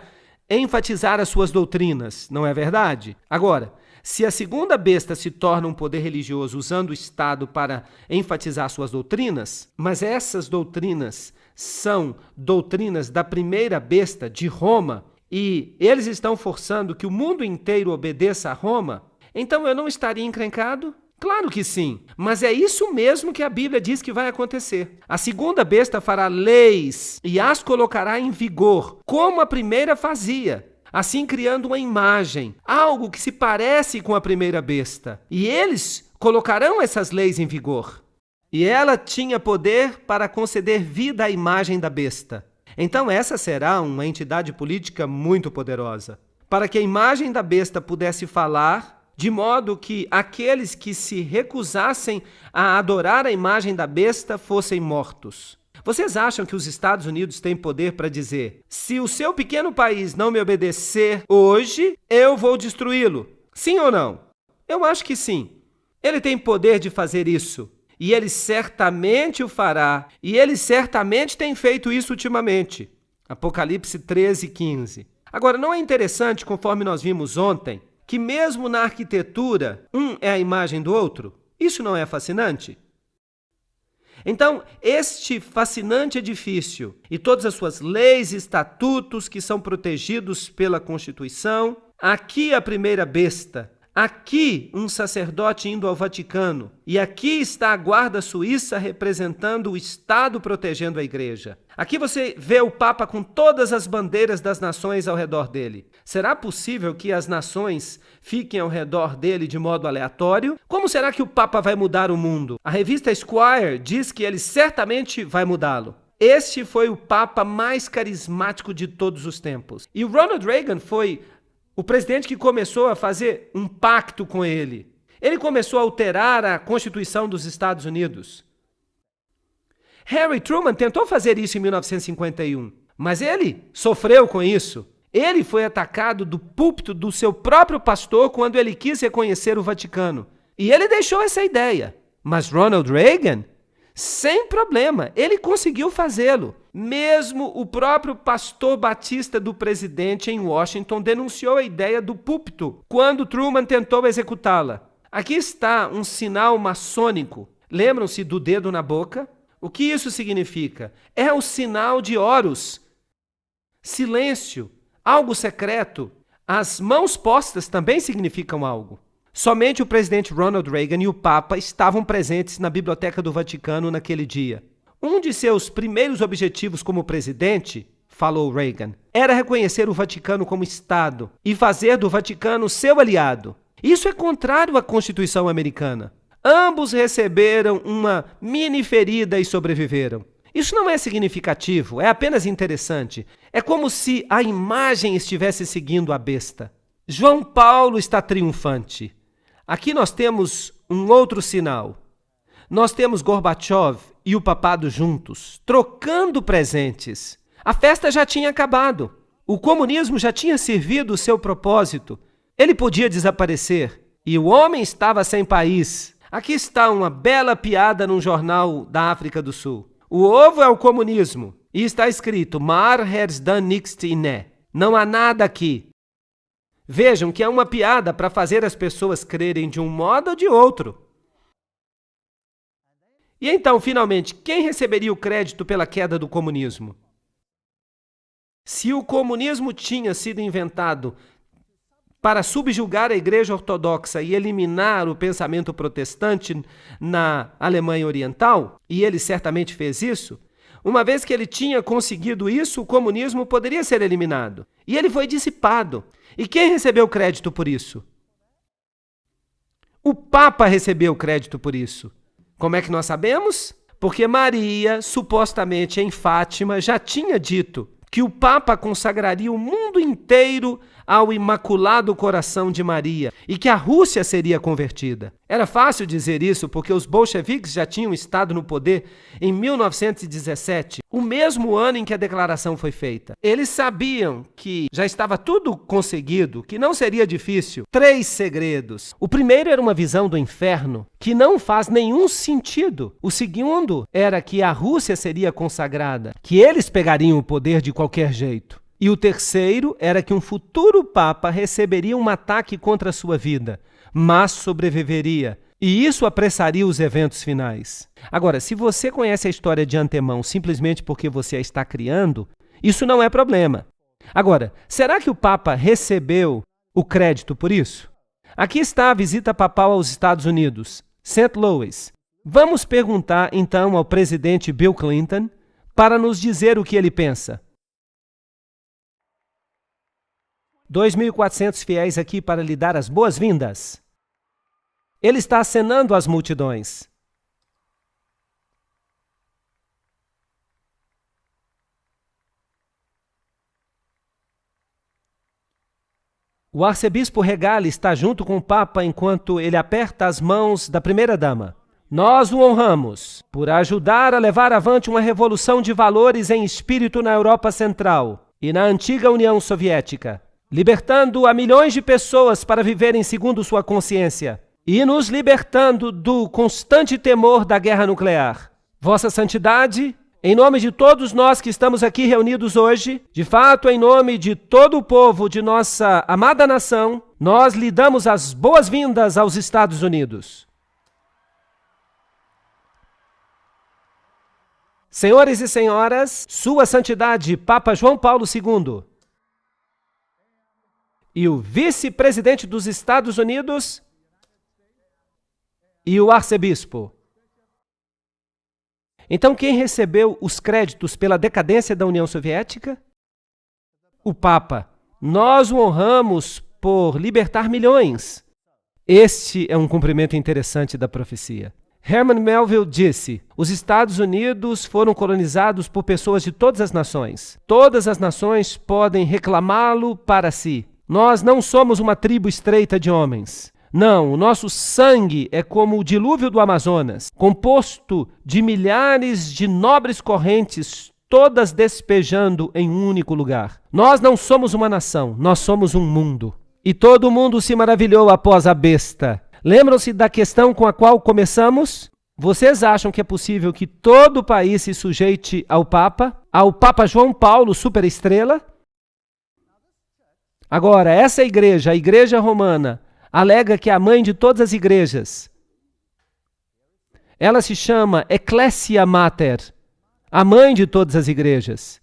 enfatizar as suas doutrinas, não é verdade? Agora, se a segunda besta se torna um poder religioso usando o Estado para enfatizar suas doutrinas, mas essas doutrinas são doutrinas da primeira besta de Roma e eles estão forçando que o mundo inteiro obedeça a Roma, então eu não estaria encrencado? Claro que sim, mas é isso mesmo que a Bíblia diz que vai acontecer. A segunda besta fará leis e as colocará em vigor, como a primeira fazia. Assim criando uma imagem, algo que se parece com a primeira besta. E eles colocarão essas leis em vigor. E ela tinha poder para conceder vida à imagem da besta. Então essa será uma entidade política muito poderosa. Para que a imagem da besta pudesse falar, de modo que aqueles que se recusassem a adorar a imagem da besta fossem mortos. Vocês acham que os Estados Unidos têm poder para dizer: se o seu pequeno país não me obedecer hoje, eu vou destruí-lo? Sim ou não? Eu acho que sim. Ele tem poder de fazer isso. E ele certamente o fará. E ele certamente tem feito isso ultimamente. Apocalipse 13:15. Agora, não é interessante, conforme nós vimos ontem, que mesmo na arquitetura, um é a imagem do outro? Isso não é fascinante? Então, este fascinante edifício e todas as suas leis e estatutos que são protegidos pela Constituição, aqui a primeira besta, aqui um sacerdote indo ao Vaticano, e aqui está a guarda suíça representando o Estado protegendo a igreja. Aqui você vê o Papa com todas as bandeiras das nações ao redor dele. Será possível que as nações fiquem ao redor dele de modo aleatório? Como será que o Papa vai mudar o mundo? A revista Esquire diz que ele certamente vai mudá-lo. Este foi o Papa mais carismático de todos os tempos. E o Ronald Reagan foi o presidente que começou a fazer um pacto com ele. Ele começou a alterar a Constituição dos Estados Unidos. Harry Truman tentou fazer isso em 1951, mas ele sofreu com isso. Ele foi atacado do púlpito do seu próprio pastor quando ele quis reconhecer o Vaticano. E ele deixou essa ideia. Mas Ronald Reagan, sem problema, ele conseguiu fazê-lo. Mesmo o próprio pastor batista do presidente em Washington denunciou a ideia do púlpito quando Truman tentou executá-la. Aqui está um sinal maçônico. Lembram-se do dedo na boca? O que isso significa? É o sinal de Horus. Silêncio, algo secreto. As mãos postas também significam algo. Somente o presidente Ronald Reagan e o Papa estavam presentes na Biblioteca do Vaticano naquele dia. Um de seus primeiros objetivos como presidente, falou Reagan, era reconhecer o Vaticano como Estado e fazer do Vaticano seu aliado. Isso é contrário à Constituição americana. Ambos receberam uma mini ferida e sobreviveram. Isso não é significativo, é apenas interessante. É como se a imagem estivesse seguindo a besta. João Paulo está triunfante. Aqui nós temos um outro sinal. Nós temos Gorbachev e o papado juntos, trocando presentes. A festa já tinha acabado. O comunismo já tinha servido o seu propósito. Ele podia desaparecer. E o homem estava sem país. Aqui está uma bela piada num jornal da África do Sul. O ovo é o comunismo. E está escrito, Maar hersdan niks inne. Não há nada aqui. Vejam que é uma piada para fazer as pessoas crerem de um modo ou de outro. E então, finalmente, quem receberia o crédito pela queda do comunismo? Se o comunismo tinha sido inventado para subjugar a Igreja Ortodoxa e eliminar o pensamento protestante na Alemanha Oriental, e ele certamente fez isso, uma vez que ele tinha conseguido isso, o comunismo poderia ser eliminado. E ele foi dissipado. E quem recebeu o crédito por isso? O Papa recebeu o crédito por isso. Como é que nós sabemos? Porque Maria, supostamente em Fátima, já tinha dito que o Papa consagraria o mundo inteiro ao Imaculado Coração de Maria e que a Rússia seria convertida. Era fácil dizer isso porque os bolcheviques já tinham estado no poder em 1917, o mesmo ano em que a declaração foi feita. Eles sabiam que já estava tudo conseguido, que não seria difícil. 3 segredos. O primeiro era uma visão do inferno, que não faz nenhum sentido. O segundo era que a Rússia seria consagrada, que eles pegariam o poder de qualquer jeito. E o terceiro era que um futuro Papa receberia um ataque contra a sua vida, mas sobreviveria. E isso apressaria os eventos finais. Agora, se você conhece a história de antemão simplesmente porque você a está criando, isso não é problema. Agora, será que o Papa recebeu o crédito por isso? Aqui está a visita papal aos Estados Unidos, St. Louis. Vamos perguntar então ao presidente Bill Clinton para nos dizer o que ele pensa. 2.400 fiéis aqui para lhe dar as boas-vindas. Ele está acenando às multidões. O arcebispo Regali está junto com o Papa enquanto ele aperta as mãos da primeira-dama. Nós o honramos por ajudar a levar avante uma revolução de valores em espírito na Europa Central e na antiga União Soviética, libertando a milhões de pessoas para viverem segundo sua consciência e nos libertando do constante temor da guerra nuclear. Vossa Santidade, em nome de todos nós que estamos aqui reunidos hoje, de fato, em nome de todo o povo de nossa amada nação, nós lhe damos as boas-vindas aos Estados Unidos. Senhores e senhoras, Sua Santidade Papa João Paulo II, e o vice-presidente dos Estados Unidos e o arcebispo. Então, quem recebeu os créditos pela decadência da União Soviética? O Papa. Nós o honramos por libertar milhões. Este é um cumprimento interessante da profecia. Herman Melville disse: os Estados Unidos foram colonizados por pessoas de todas as nações. Todas as nações podem reclamá-lo para si. Nós não somos uma tribo estreita de homens. Não, o nosso sangue é como o dilúvio do Amazonas, composto de milhares de nobres correntes, todas despejando em um único lugar. Nós não somos uma nação, nós somos um mundo. E todo mundo se maravilhou após a besta. Lembram-se da questão com a qual começamos? Vocês acham que é possível que todo o país se sujeite ao Papa João Paulo, superestrela? Agora, essa igreja, a Igreja Romana, alega que é a mãe de todas as igrejas. Ela se chama Ecclesia Mater, a mãe de todas as igrejas.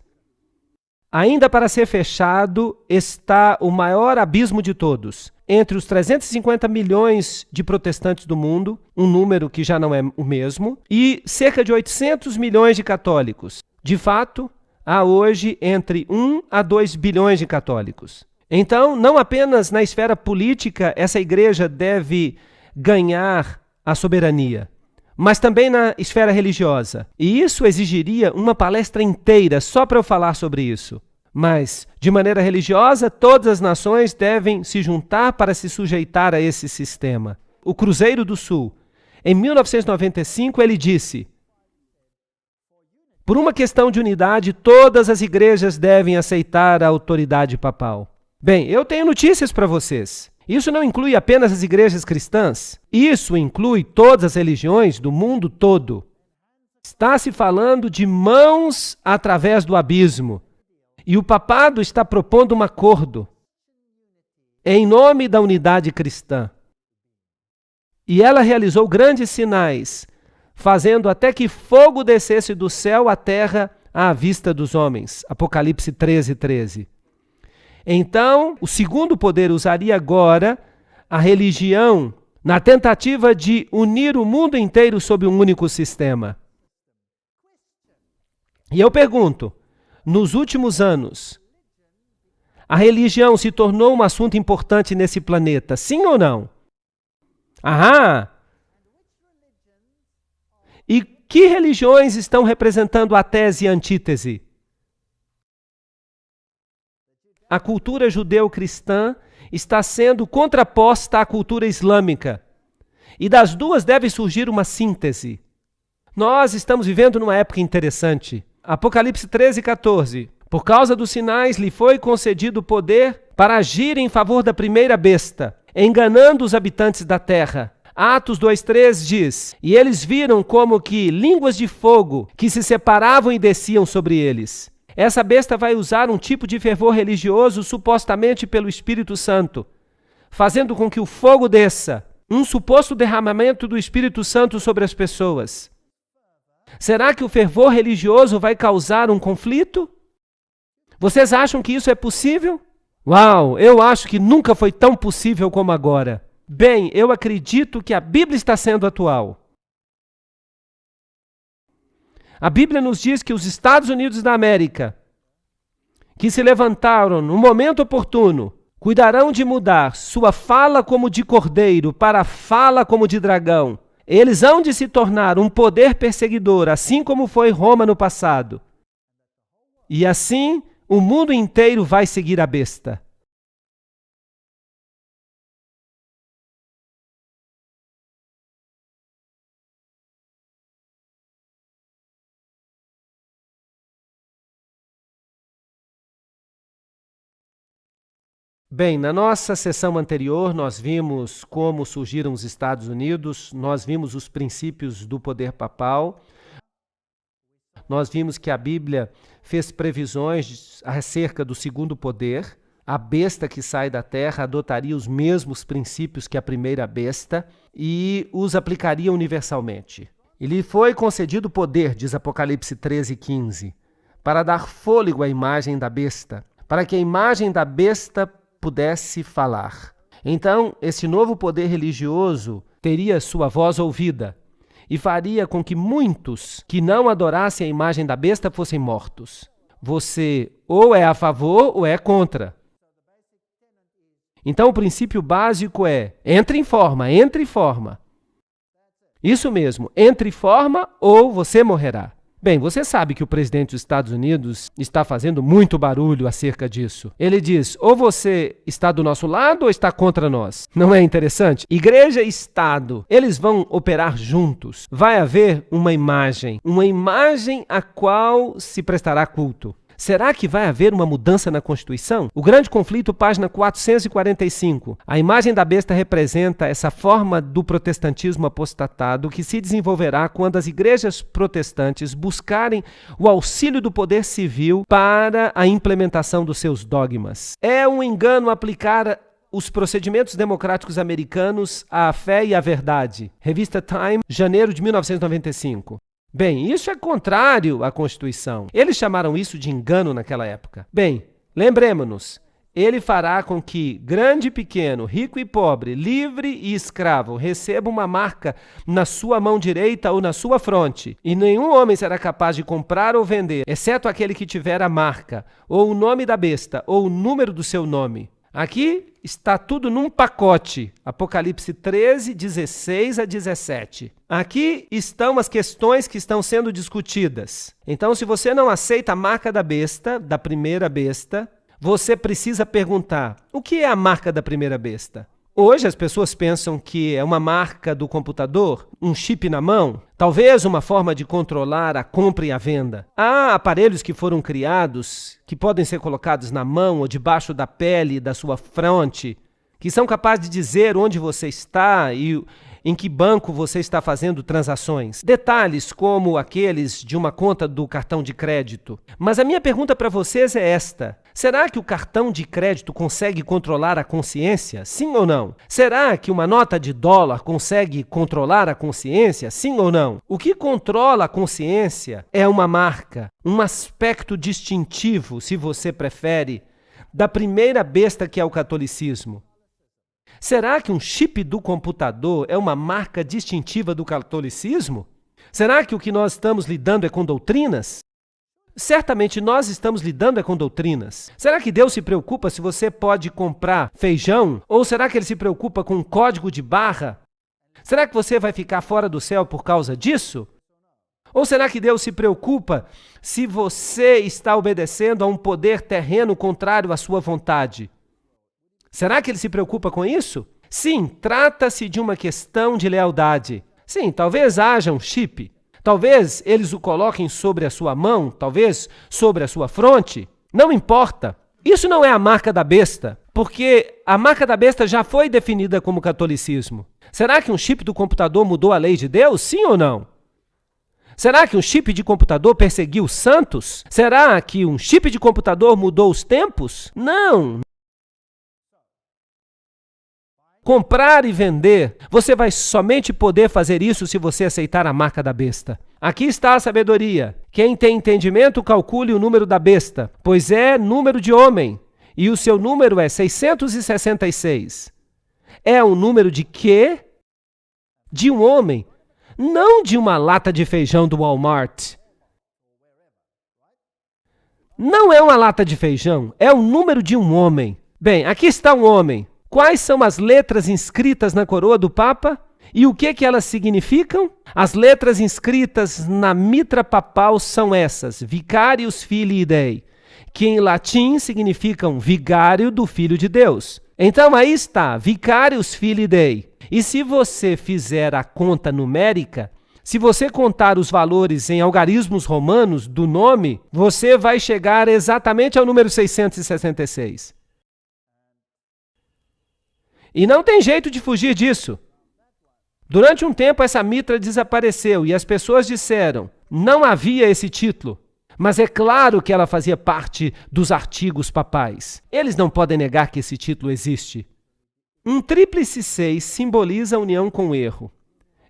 Ainda para ser fechado está o maior abismo de todos. Entre os 350 milhões de protestantes do mundo, um número que já não é o mesmo, e cerca de 800 milhões de católicos. De fato, há hoje entre 1 a 2 bilhões de católicos. Então, não apenas na esfera política essa igreja deve ganhar a soberania, mas também na esfera religiosa. E isso exigiria uma palestra inteira só para eu falar sobre isso. Mas, de maneira religiosa, todas as nações devem se juntar para se sujeitar a esse sistema. O Cruzeiro do Sul, em 1995, ele disse: por uma questão de unidade, todas as igrejas devem aceitar a autoridade papal. Bem, eu tenho notícias para vocês. Isso não inclui apenas as igrejas cristãs. Isso inclui todas as religiões do mundo todo. Está se falando de mãos através do abismo. E o papado está propondo um acordo. em nome da unidade cristã. E ela realizou grandes sinais, fazendo até que fogo descesse do céu à terra à vista dos homens. Apocalipse 13:13. Então, o segundo poder usaria agora a religião na tentativa de unir o mundo inteiro sob um único sistema. E eu pergunto, nos últimos anos, a religião se tornou um assunto importante nesse planeta, sim ou não? Aham! E que religiões estão representando a tese e a antítese? A cultura judeu-cristã está sendo contraposta à cultura islâmica. E das duas deve surgir uma síntese. Nós estamos vivendo numa época interessante. Apocalipse 13:14. Por causa dos sinais lhe foi concedido poder para agir em favor da primeira besta, enganando os habitantes da terra. Atos 2:3 diz, e eles viram como que línguas de fogo que se separavam e desciam sobre eles. Essa besta vai usar um tipo de fervor religioso supostamente pelo Espírito Santo, fazendo com que o fogo desça, um suposto derramamento do Espírito Santo sobre as pessoas. Será que o fervor religioso vai causar um conflito? Vocês acham que isso é possível? Uau, eu acho que nunca foi tão possível como agora. Bem, eu acredito que a Bíblia está sendo atual. A Bíblia nos diz que os Estados Unidos da América, que se levantaram no momento oportuno, cuidarão de mudar sua fala como de cordeiro para fala como de dragão. Eles hão de se tornar um poder perseguidor, assim como foi Roma no passado. E assim, o mundo inteiro vai seguir a besta. Bem, na nossa sessão anterior, nós vimos como surgiram os Estados Unidos, nós vimos os princípios do poder papal, nós vimos que a Bíblia fez previsões acerca do segundo poder. A besta que sai da terra adotaria os mesmos princípios que a primeira besta e os aplicaria universalmente. E lhe foi concedido poder, diz Apocalipse 13:15, para dar fôlego à imagem da besta, para que a imagem da besta pudesse falar. Então, esse novo poder religioso teria sua voz ouvida e faria com que muitos que não adorassem a imagem da besta fossem mortos. Você ou é a favor ou é contra. Então, o princípio básico é: entre em forma, entre em forma. Isso mesmo, entre em forma ou você morrerá. Bem, você sabe que o presidente dos Estados Unidos está fazendo muito barulho acerca disso. Ele diz, ou você está do nosso lado ou está contra nós. Não é interessante? Igreja e Estado, eles vão operar juntos. Vai haver uma imagem a qual se prestará culto. Será que vai haver uma mudança na Constituição? O Grande Conflito, página 445. A imagem da besta representa essa forma do protestantismo apostatado que se desenvolverá quando as igrejas protestantes buscarem o auxílio do poder civil para a implementação dos seus dogmas. É um engano aplicar os procedimentos democráticos americanos à fé e à verdade. Revista Time, janeiro de 1995. Bem, isso é contrário à Constituição. Eles chamaram isso de engano naquela época. Bem, lembremos-nos, ele fará com que grande e pequeno, rico e pobre, livre e escravo recebam uma marca na sua mão direita ou na sua fronte, e nenhum homem será capaz de comprar ou vender, exceto aquele que tiver a marca, ou o nome da besta, ou o número do seu nome. Aqui está tudo num pacote. Apocalipse 13, 16 a 17. Aqui estão as questões que estão sendo discutidas. Então, se você não aceita a marca da besta, da primeira besta, você precisa perguntar, o que é a marca da primeira besta? Hoje as pessoas pensam que é uma marca do computador, um chip na mão, talvez uma forma de controlar a compra e a venda. Há aparelhos que foram criados, que podem ser colocados na mão ou debaixo da pele da sua fronte, que são capazes de dizer onde você está e em que banco você está fazendo transações. Detalhes como aqueles de uma conta do cartão de crédito. Mas a minha pergunta para vocês é esta. Será que o cartão de crédito consegue controlar a consciência? Sim ou não? Será que uma nota de dólar consegue controlar a consciência? Sim ou não? O que controla a consciência é uma marca, um aspecto distintivo, se você prefere, da primeira besta que é o catolicismo. Será que um chip do computador é uma marca distintiva do catolicismo? Será que o que nós estamos lidando é com doutrinas? Certamente nós estamos lidando com doutrinas. Será que Deus se preocupa se você pode comprar feijão? Ou será que Ele se preocupa com um código de barra? Será que você vai ficar fora do céu por causa disso? Ou será que Deus se preocupa se você está obedecendo a um poder terreno contrário à sua vontade? Será que Ele se preocupa com isso? Sim, trata-se de uma questão de lealdade. Sim, talvez haja um chip. Talvez eles o coloquem sobre a sua mão, talvez sobre a sua fronte. Não importa. Isso não é a marca da besta, porque a marca da besta já foi definida como catolicismo. Será que um chip do computador mudou a lei de Deus? Sim ou não? Será que um chip de computador perseguiu os santos? Será que um chip de computador mudou os tempos? Não. Comprar e vender, você vai somente poder fazer isso se você aceitar a marca da besta. Aqui está a sabedoria. Quem tem entendimento, calcule o número da besta, pois é número de homem, e o seu número é 666. É um número de quê? De um homem, não de uma lata de feijão do Walmart. Não é uma lata de feijão, é o número de um homem. Bem, aqui está um homem. Quais são as letras inscritas na coroa do Papa? E o que elas significam? As letras inscritas na mitra papal são essas, Vicarius Filii Dei, que em latim significam vigário do Filho de Deus. Então aí está, Vicarius Filii Dei. E se você fizer a conta numérica, se você contar os valores em algarismos romanos do nome, você vai chegar exatamente ao número 666. E não tem jeito de fugir disso. Durante um tempo, essa mitra desapareceu e as pessoas disseram, não havia esse título. Mas é claro que ela fazia parte dos artigos papais. Eles não podem negar que esse título existe. Um tríplice 6 simboliza a união com o erro.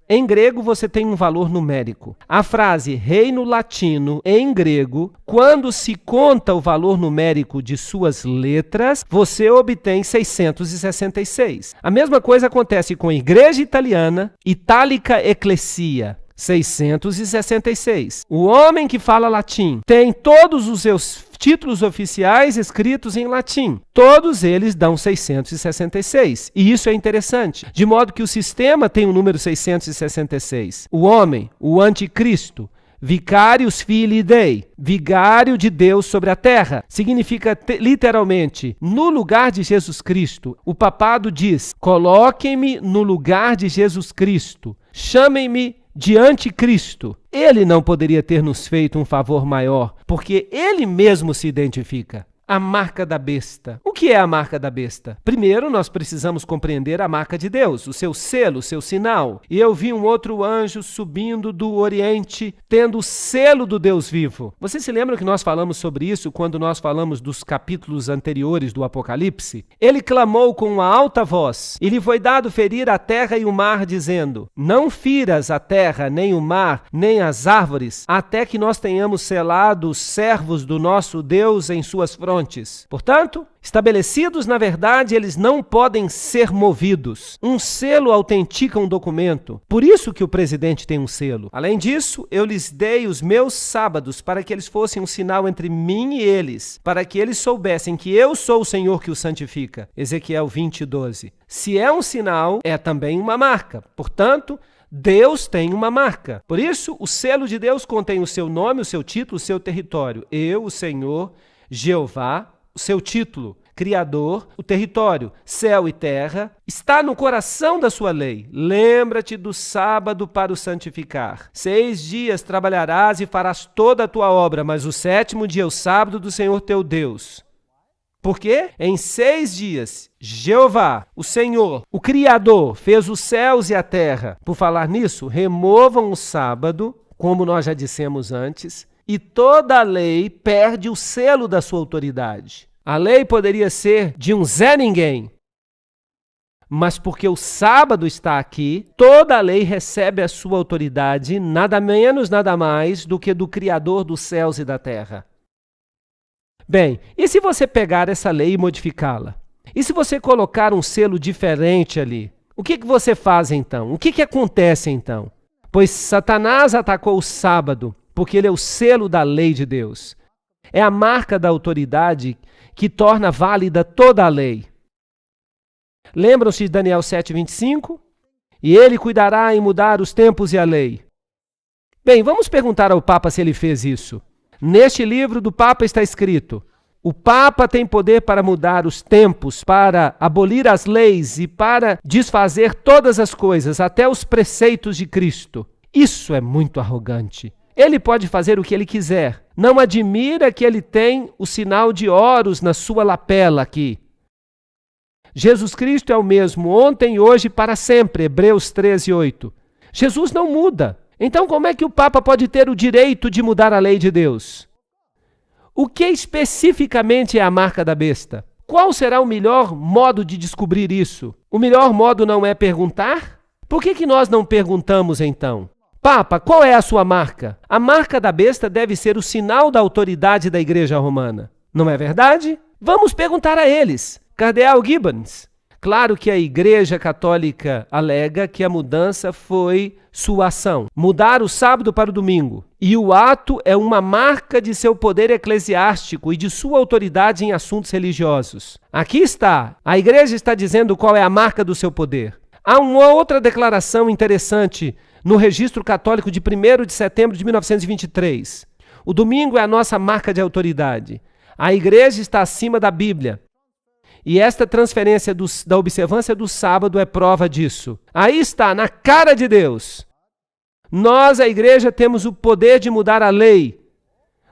Em grego, você tem um valor numérico. A frase reino latino, em grego, quando se conta o valor numérico de suas letras, você obtém 666. A mesma coisa acontece com a igreja italiana, Italica Ecclesia, 666. O homem que fala latim tem todos os seus títulos oficiais escritos em latim. Todos eles dão 666. E isso é interessante. De modo que o sistema tem o número 666. O homem, o anticristo, Vicarius Filii Dei, vigário de Deus sobre a terra, significa literalmente no lugar de Jesus Cristo. O papado diz: coloquem-me no lugar de Jesus Cristo, chamem-me de anticristo. Ele não poderia ter nos feito um favor maior, porque ele mesmo se identifica. A marca da besta. O que é a marca da besta? Primeiro, nós precisamos compreender a marca de Deus, o seu selo, o seu sinal. E eu vi um outro anjo subindo do Oriente, tendo o selo do Deus vivo. Vocês se lembram que nós falamos sobre isso quando nós falamos dos capítulos anteriores do Apocalipse? Ele clamou com uma alta voz, e lhe foi dado ferir a terra e o mar, dizendo: não firas a terra, nem o mar, nem as árvores, até que nós tenhamos selado os servos do nosso Deus em suas frontes. Portanto, estabelecidos na verdade, eles não podem ser movidos. Um selo autentica um documento. Por isso que o presidente tem um selo. Além disso, eu lhes dei os meus sábados para que eles fossem um sinal entre mim e eles, para que eles soubessem que eu sou o Senhor que os santifica. Ezequiel 20:12. Se é um sinal, é também uma marca. Portanto, Deus tem uma marca. Por isso, o selo de Deus contém o seu nome, o seu título, o seu território. Eu, o Senhor, Jeová, o seu título, Criador, o território, céu e terra, está no coração da sua lei. Lembra-te do sábado para o santificar. 6 dias trabalharás e farás toda a tua obra, mas o 7º dia é o sábado do Senhor teu Deus. Por quê? Em 6 dias, Jeová, o Senhor, o Criador, fez os céus e a terra. Por falar nisso, removam o sábado, como nós já dissemos antes, e toda a lei perde o selo da sua autoridade. A lei poderia ser de um Zé Ninguém, mas porque o sábado está aqui, toda a lei recebe a sua autoridade, nada menos, nada mais do que do Criador dos céus e da terra. Bem, e se você pegar essa lei e modificá-la? E se você colocar um selo diferente ali? O que você faz então? O que acontece então? Pois Satanás atacou o sábado, porque ele é o selo da lei de Deus. É a marca da autoridade que torna válida toda a lei. Lembram-se de Daniel 7:25? E ele cuidará em mudar os tempos e a lei. Bem, vamos perguntar ao Papa se ele fez isso. Neste livro do Papa está escrito: o Papa tem poder para mudar os tempos, para abolir as leis e para desfazer todas as coisas, até os preceitos de Cristo. Isso é muito arrogante. Ele pode fazer o que ele quiser. Não admira que ele tem o sinal de Horus na sua lapela aqui. Jesus Cristo é o mesmo ontem, hoje e para sempre, Hebreus 13:8. Jesus não muda. Então como é que o Papa pode ter o direito de mudar a lei de Deus? O que especificamente é a marca da besta? Qual será o melhor modo de descobrir isso? O melhor modo não é perguntar? Por que nós não perguntamos então? Papa, qual é a sua marca? A marca da besta deve ser o sinal da autoridade da Igreja Romana. Não é verdade? Vamos perguntar a eles. Cardeal Gibbons. Claro que a Igreja Católica alega que a mudança foi sua ação. Mudar o sábado para o domingo. E o ato é uma marca de seu poder eclesiástico e de sua autoridade em assuntos religiosos. Aqui está. A Igreja está dizendo qual é a marca do seu poder. Há uma outra declaração interessante no Registro Católico de 1º de setembro de 1923. O domingo é a nossa marca de autoridade. A Igreja está acima da Bíblia. E esta transferência da observância do sábado é prova disso. Aí está, na cara de Deus. Nós, a Igreja, temos o poder de mudar a lei.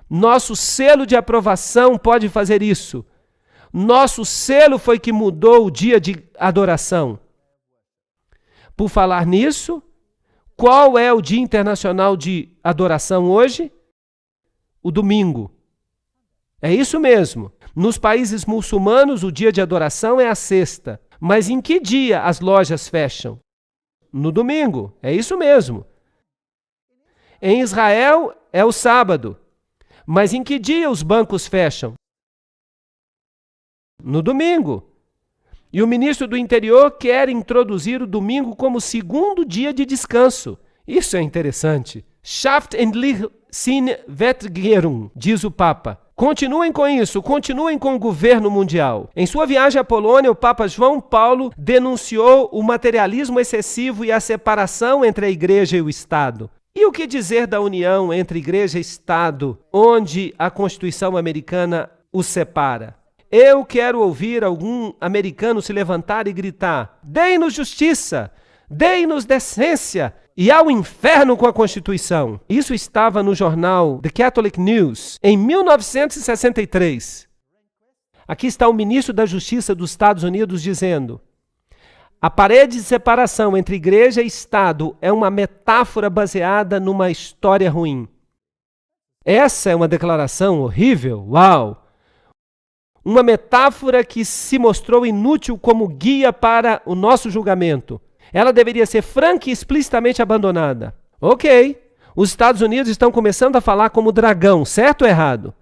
Nosso selo de aprovação pode fazer isso. Nosso selo foi que mudou o dia de adoração. Por falar nisso, qual é o Dia Internacional de Adoração hoje? O domingo. É isso mesmo. Nos países muçulmanos, o dia de adoração é a sexta. Mas em que dia as lojas fecham? No domingo. É isso mesmo. Em Israel, é o sábado. Mas em que dia os bancos fecham? No domingo. E o ministro do Interior quer introduzir o domingo como segundo dia de descanso. Isso é interessante. Schafft endlich sin Weltregierung, diz o Papa. Continuem com isso, continuem com o governo mundial. Em sua viagem à Polônia, o Papa João Paulo denunciou o materialismo excessivo e a separação entre a Igreja e o Estado. E o que dizer da união entre Igreja e Estado, onde a Constituição americana os separa? Eu quero ouvir algum americano se levantar e gritar: deem-nos justiça, deem-nos decência, e ao inferno com a Constituição. Isso estava no jornal The Catholic News, em 1963. Aqui está o ministro da Justiça dos Estados Unidos dizendo: a parede de separação entre Igreja e Estado é uma metáfora baseada numa história ruim. Essa é uma declaração horrível? Uau! Uma metáfora que se mostrou inútil como guia para o nosso julgamento. Ela deveria ser franca e explicitamente abandonada. Ok, os Estados Unidos estão começando a falar como dragão, certo ou errado?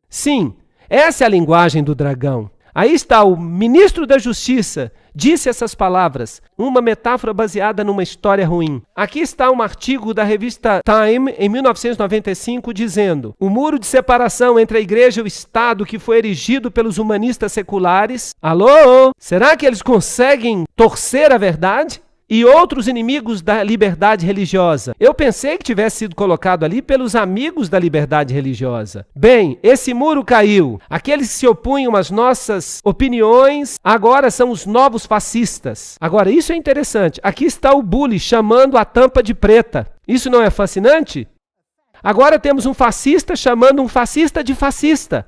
Sim, essa é a linguagem do dragão. Aí está, o ministro da Justiça disse essas palavras, uma metáfora baseada numa história ruim. Aqui está um artigo da revista Time, em 1995, dizendo: o muro de separação entre a Igreja e o Estado que foi erigido pelos humanistas seculares. Alô? Será que eles conseguem torcer a verdade? E outros inimigos da liberdade religiosa. Eu pensei que tivesse sido colocado ali pelos amigos da liberdade religiosa. Bem, esse muro caiu. Aqueles que se opunham às nossas opiniões agora são os novos fascistas. Agora, isso é interessante. Aqui está o bully chamando a tampa de preta. Isso não é fascinante? Agora temos um fascista chamando um fascista de fascista.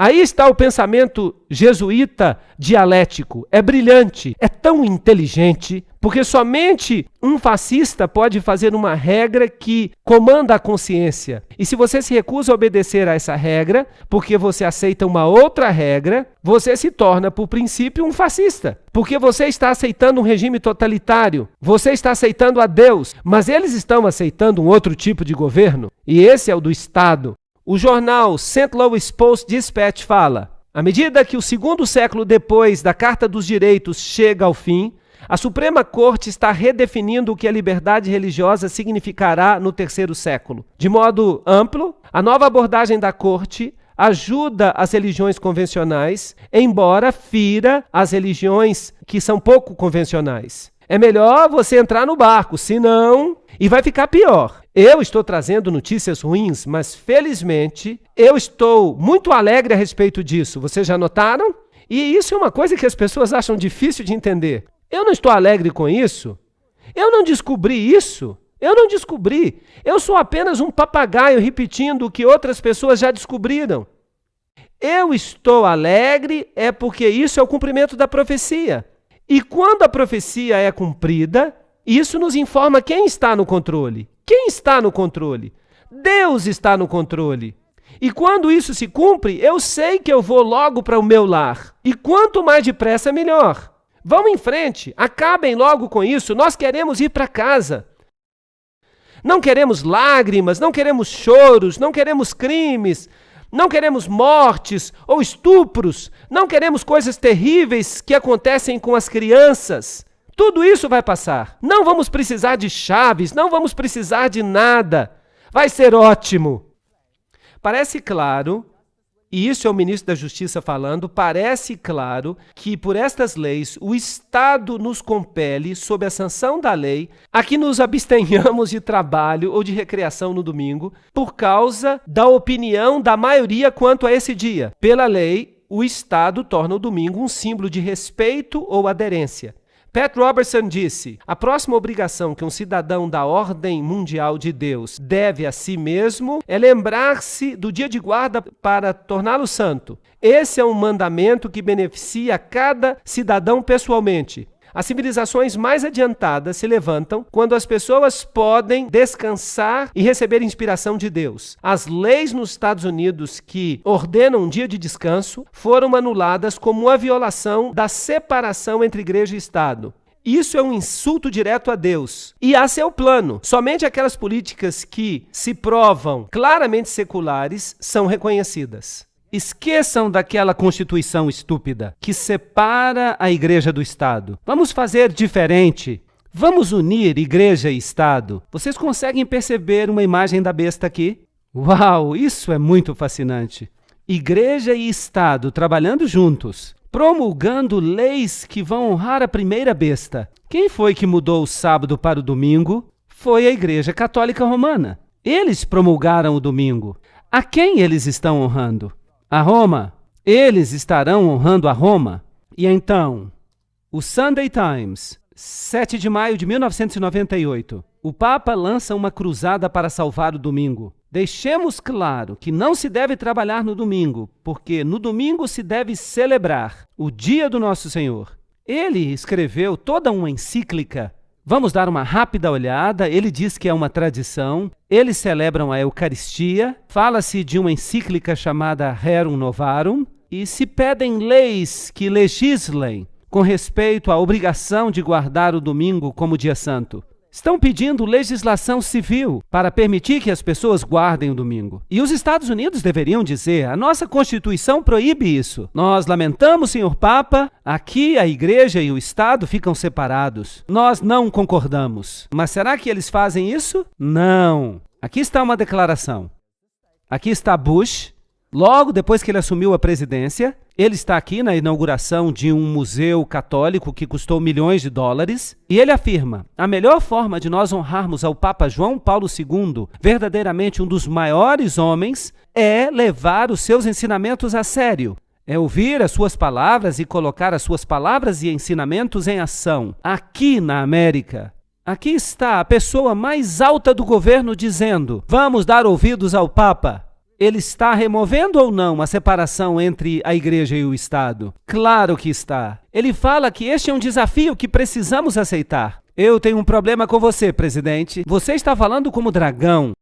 Aí está o pensamento jesuíta dialético. É brilhante, é tão inteligente, porque somente um fascista pode fazer uma regra que comanda a consciência. E se você se recusa a obedecer a essa regra, porque você aceita uma outra regra, você se torna, por princípio, um fascista. Porque você está aceitando um regime totalitário, você está aceitando a Deus, mas eles estão aceitando um outro tipo de governo, e esse é o do Estado. O jornal St. Louis Post-Dispatch fala: à medida que o segundo século depois da Carta dos Direitos chega ao fim, a Suprema Corte está redefinindo o que a liberdade religiosa significará no terceiro século. De modo amplo, a nova abordagem da Corte ajuda as religiões convencionais, embora fira as religiões que são pouco convencionais. É melhor você entrar no barco, senão... E vai ficar pior. Eu estou trazendo notícias ruins, mas felizmente eu estou muito alegre a respeito disso. Vocês já notaram? E isso é uma coisa que as pessoas acham difícil de entender. Eu não estou alegre com isso. Eu não descobri isso. Eu não descobri. Eu sou apenas um papagaio repetindo o que outras pessoas já descobriram. Eu estou alegre é porque isso é o cumprimento da profecia. E quando a profecia é cumprida, isso nos informa quem está no controle. Quem está no controle? Deus está no controle. E quando isso se cumpre, eu sei que eu vou logo para o meu lar. E quanto mais depressa, melhor. Vão em frente, acabem logo com isso. Nós queremos ir para casa. Não queremos lágrimas, não queremos choros, não queremos crimes, não queremos mortes ou estupros, não queremos coisas terríveis que acontecem com as crianças. Tudo isso vai passar. Não vamos precisar de chaves, não vamos precisar de nada. Vai ser ótimo. Parece claro, e isso é o ministro da Justiça falando, parece claro que por estas leis o Estado nos compele, sob a sanção da lei, a que nos abstenhamos de trabalho ou de recreação no domingo, por causa da opinião da maioria quanto a esse dia. Pela lei, o Estado torna o domingo um símbolo de respeito ou aderência. Pat Robertson disse: a próxima obrigação que um cidadão da ordem mundial de Deus deve a si mesmo é lembrar-se do dia de guarda para torná-lo santo. Esse é um mandamento que beneficia cada cidadão pessoalmente. As civilizações mais adiantadas se levantam quando as pessoas podem descansar e receber inspiração de Deus. As leis nos Estados Unidos que ordenam um dia de descanso foram anuladas como uma violação da separação entre igreja e Estado. Isso é um insulto direto a Deus e a seu plano. Somente aquelas políticas que se provam claramente seculares são reconhecidas. Esqueçam daquela Constituição estúpida que separa a igreja do Estado. Vamos fazer diferente. Vamos unir igreja e Estado. Vocês conseguem perceber uma imagem da besta aqui? Uau, isso é muito fascinante. Igreja e Estado trabalhando juntos, promulgando leis que vão honrar a primeira besta. Quem foi que mudou o sábado para o domingo? Foi a Igreja Católica Romana. Eles promulgaram o domingo. A quem eles estão honrando? A Roma. Eles estarão honrando a Roma. E então, o Sunday Times, 7 de maio de 1998, o Papa lança uma cruzada para salvar o domingo. Deixemos claro que não se deve trabalhar no domingo, porque no domingo se deve celebrar o dia do nosso Senhor. Ele escreveu toda uma encíclica. Vamos dar uma rápida olhada. Ele diz que é uma tradição. Eles celebram a Eucaristia. Fala-se de uma encíclica chamada Rerum Novarum. E se pedem leis que legislem com respeito à obrigação de guardar o domingo como dia santo. Estão pedindo legislação civil para permitir que as pessoas guardem o domingo. E os Estados Unidos deveriam dizer: a nossa Constituição proíbe isso. Nós lamentamos, senhor Papa, aqui a igreja e o Estado ficam separados. Nós não concordamos. Mas será que eles fazem isso? Não. Aqui está uma declaração. Aqui está Bush, logo depois que ele assumiu a presidência. Ele está aqui na inauguração de um museu católico que custou milhões de dólares. E ele afirma: a melhor forma de nós honrarmos ao Papa João Paulo II, verdadeiramente um dos maiores homens, é levar os seus ensinamentos a sério. É ouvir as suas palavras e colocar as suas palavras e ensinamentos em ação. Aqui na América, aqui está a pessoa mais alta do governo dizendo: vamos dar ouvidos ao Papa. Ele está removendo ou não a separação entre a igreja e o Estado? Claro que está. Ele fala que este é um desafio que precisamos aceitar. Eu tenho um problema com você, presidente. Você está falando como dragão.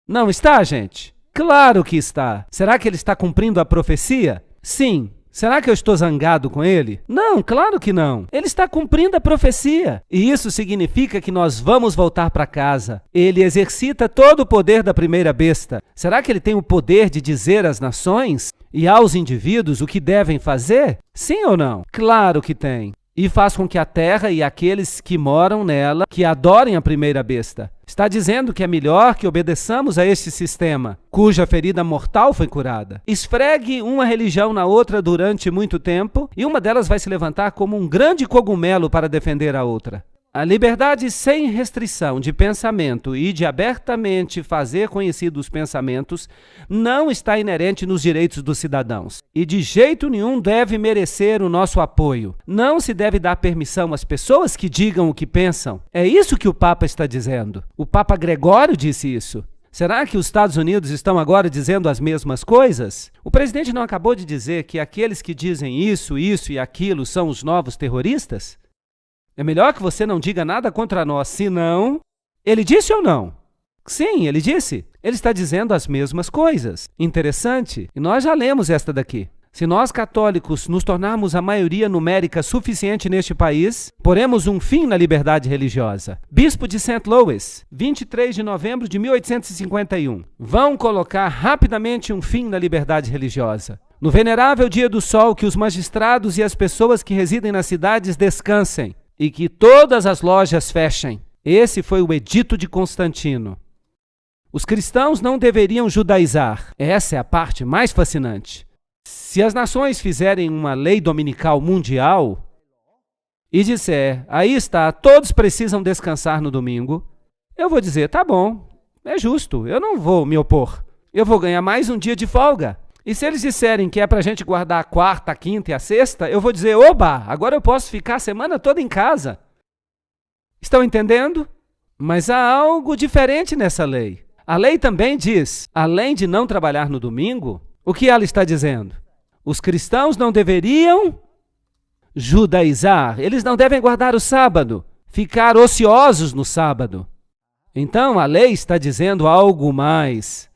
Não está, gente? Claro que está. Será que ele está cumprindo a profecia? Sim. Será que eu estou zangado com ele? Não, claro que não. Ele está cumprindo a profecia. E isso significa que nós vamos voltar para casa. Ele exercita todo o poder da primeira besta. Será que ele tem o poder de dizer às nações e aos indivíduos o que devem fazer? Sim ou não? Claro que tem. E faz com que a terra e aqueles que moram nela, que adorem a primeira besta. Está dizendo que é melhor que obedeçamos a este sistema, cuja ferida mortal foi curada. Esfregue uma religião na outra durante muito tempo, e uma delas vai se levantar como um grande cogumelo para defender a outra. A liberdade sem restrição de pensamento e de abertamente fazer conhecidos os pensamentos não está inerente nos direitos dos cidadãos. E de jeito nenhum deve merecer o nosso apoio. Não se deve dar permissão às pessoas que digam o que pensam. É isso que o Papa está dizendo. O Papa Gregório disse isso. Será que os Estados Unidos estão agora dizendo as mesmas coisas? O presidente não acabou de dizer que aqueles que dizem isso e aquilo são os novos terroristas? É melhor que você não diga nada contra nós, senão... Ele disse ou não? Sim, ele disse. Ele está dizendo as mesmas coisas. Interessante. E nós já lemos esta daqui. Se nós católicos nos tornarmos a maioria numérica suficiente neste país, poremos um fim na liberdade religiosa. Bispo de St. Louis, 23 de novembro de 1851. Vão colocar rapidamente um fim na liberdade religiosa. No venerável dia do sol, que os magistrados e as pessoas que residem nas cidades descansem. E que todas as lojas fechem. Esse foi o edito de Constantino. Os cristãos não deveriam judaizar. Essa é a parte mais fascinante. Se as nações fizerem uma lei dominical mundial e disser, aí está, todos precisam descansar no domingo, eu vou dizer, tá bom, é justo, eu não vou me opor. Eu vou ganhar mais um dia de folga. E se eles disserem que é para a gente guardar a quarta, a quinta e a sexta, eu vou dizer, oba, agora eu posso ficar a semana toda em casa. Estão entendendo? Mas há algo diferente nessa lei. A lei também diz, além de não trabalhar no domingo, o que ela está dizendo? Os cristãos não deveriam judaizar, eles não devem guardar o sábado, ficar ociosos no sábado. Então a lei está dizendo algo mais.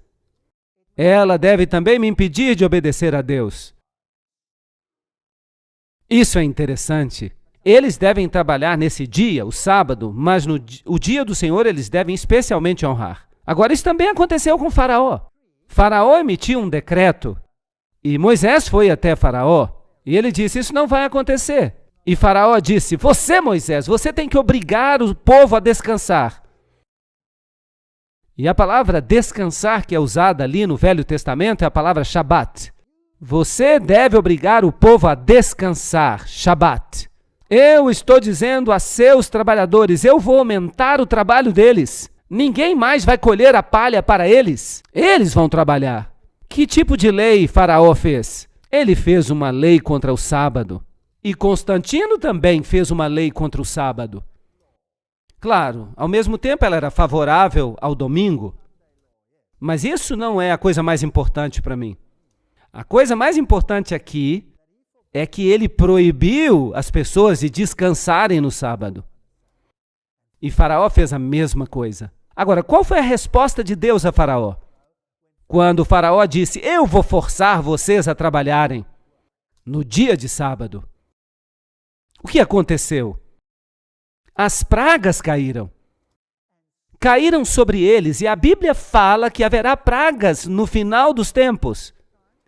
Ela deve também me impedir de obedecer a Deus. Isso é interessante. Eles devem trabalhar nesse dia, o sábado, mas o dia do Senhor eles devem especialmente honrar. Agora, isso também aconteceu com Faraó. Faraó emitiu um decreto e Moisés foi até Faraó e ele disse, isso não vai acontecer. E Faraó disse, você, Moisés, você tem que obrigar o povo a descansar. E a palavra descansar que é usada ali no Velho Testamento é a palavra Shabat. Você deve obrigar o povo a descansar, Shabat. Eu estou dizendo a seus trabalhadores, eu vou aumentar o trabalho deles. Ninguém mais vai colher a palha para eles. Eles vão trabalhar. Que tipo de lei Faraó fez? Ele fez uma lei contra o sábado. E Constantino também fez uma lei contra o sábado. Claro, ao mesmo tempo ela era favorável ao domingo, mas isso não é a coisa mais importante para mim. A coisa mais importante aqui é que ele proibiu as pessoas de descansarem no sábado. E Faraó fez a mesma coisa. Agora, qual foi a resposta de Deus a Faraó? Quando Faraó disse, eu vou forçar vocês a trabalharem no dia de sábado. O que aconteceu? As pragas caíram. Caíram sobre eles e a Bíblia fala que haverá pragas no final dos tempos.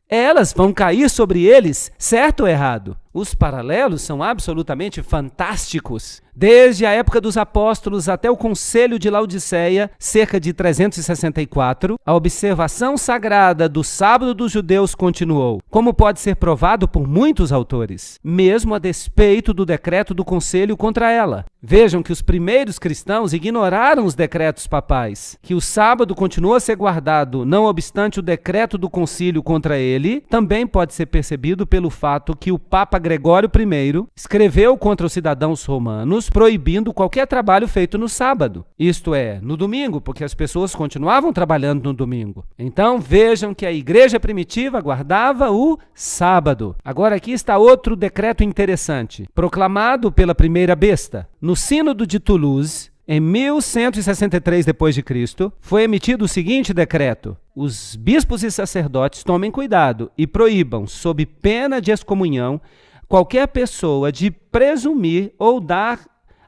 Elas vão cair sobre eles, certo ou errado? Os paralelos são absolutamente fantásticos. Desde a época dos apóstolos até o Concílio de Laodiceia, cerca de 364, a observação sagrada do sábado dos judeus continuou, como pode ser provado por muitos autores, mesmo a despeito do decreto do Concílio contra ela. Vejam que os primeiros cristãos ignoraram os decretos papais, que o sábado continuou a ser guardado, não obstante o decreto do concílio contra ele, também pode ser percebido pelo fato que o Papa Papa Gregório I escreveu contra os cidadãos romanos, proibindo qualquer trabalho feito no sábado. Isto é, no domingo, porque as pessoas continuavam trabalhando no domingo. Então vejam que a igreja primitiva guardava o sábado. Agora aqui está outro decreto interessante, proclamado pela primeira besta. No Sínodo de Toulouse, em 1163 d.C., foi emitido o seguinte decreto: os bispos e sacerdotes tomem cuidado e proíbam, sob pena de excomunhão, qualquer pessoa de presumir ou dar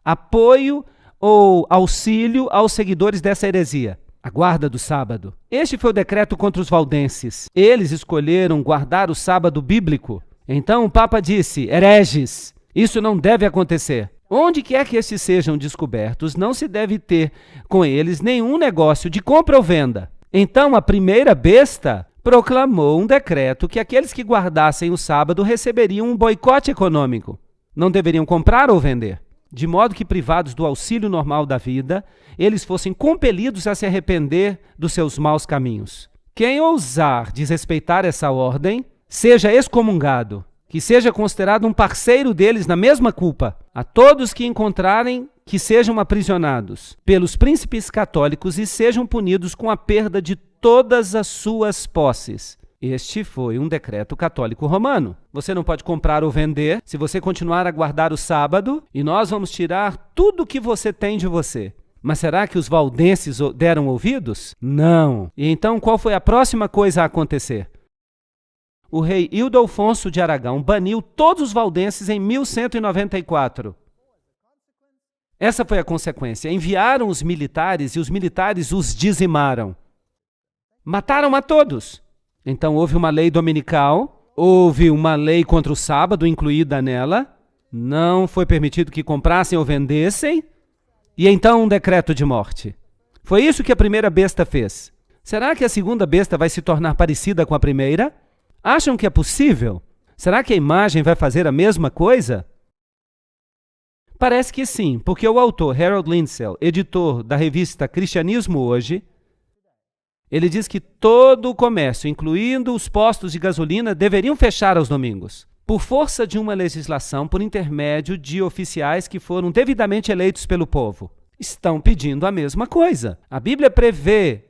apoio ou auxílio aos seguidores dessa heresia, a guarda do sábado. Este foi o decreto contra os valdenses. Eles escolheram guardar o sábado bíblico. Então o Papa disse: hereges, isso não deve acontecer. Onde quer que estes sejam descobertos, não se deve ter com eles nenhum negócio de compra ou venda. Então a primeira besta proclamou um decreto que aqueles que guardassem o sábado receberiam um boicote econômico. Não deveriam comprar ou vender, de modo que, privados do auxílio normal da vida, eles fossem compelidos a se arrepender dos seus maus caminhos. Quem ousar desrespeitar essa ordem, seja excomungado, que seja considerado um parceiro deles na mesma culpa. A todos que encontrarem, que sejam aprisionados pelos príncipes católicos e sejam punidos com a perda de todas as suas posses. Este foi um decreto católico romano. Você não pode comprar ou vender se você continuar a guardar o sábado, e nós vamos tirar tudo o que você tem de você. Mas será que os valdenses deram ouvidos? Não. E então qual foi a próxima coisa a acontecer? O rei Ildefonso de Aragão baniu todos os valdenses em 1194. Essa foi a consequência. Enviaram os militares e os militares os dizimaram. Mataram a todos. Então houve uma lei dominical, houve uma lei contra o sábado incluída nela, não foi permitido que comprassem ou vendessem, e então um decreto de morte. Foi isso que a primeira besta fez. Será que a segunda besta vai se tornar parecida com a primeira? Acham que é possível? Será que a imagem vai fazer a mesma coisa? Parece que sim, porque o autor Harold Lindsell, editor da revista Cristianismo Hoje, ele diz que todo o comércio, incluindo os postos de gasolina, deveriam fechar aos domingos, por força de uma legislação por intermédio de oficiais que foram devidamente eleitos pelo povo. Estão pedindo a mesma coisa. A Bíblia prevê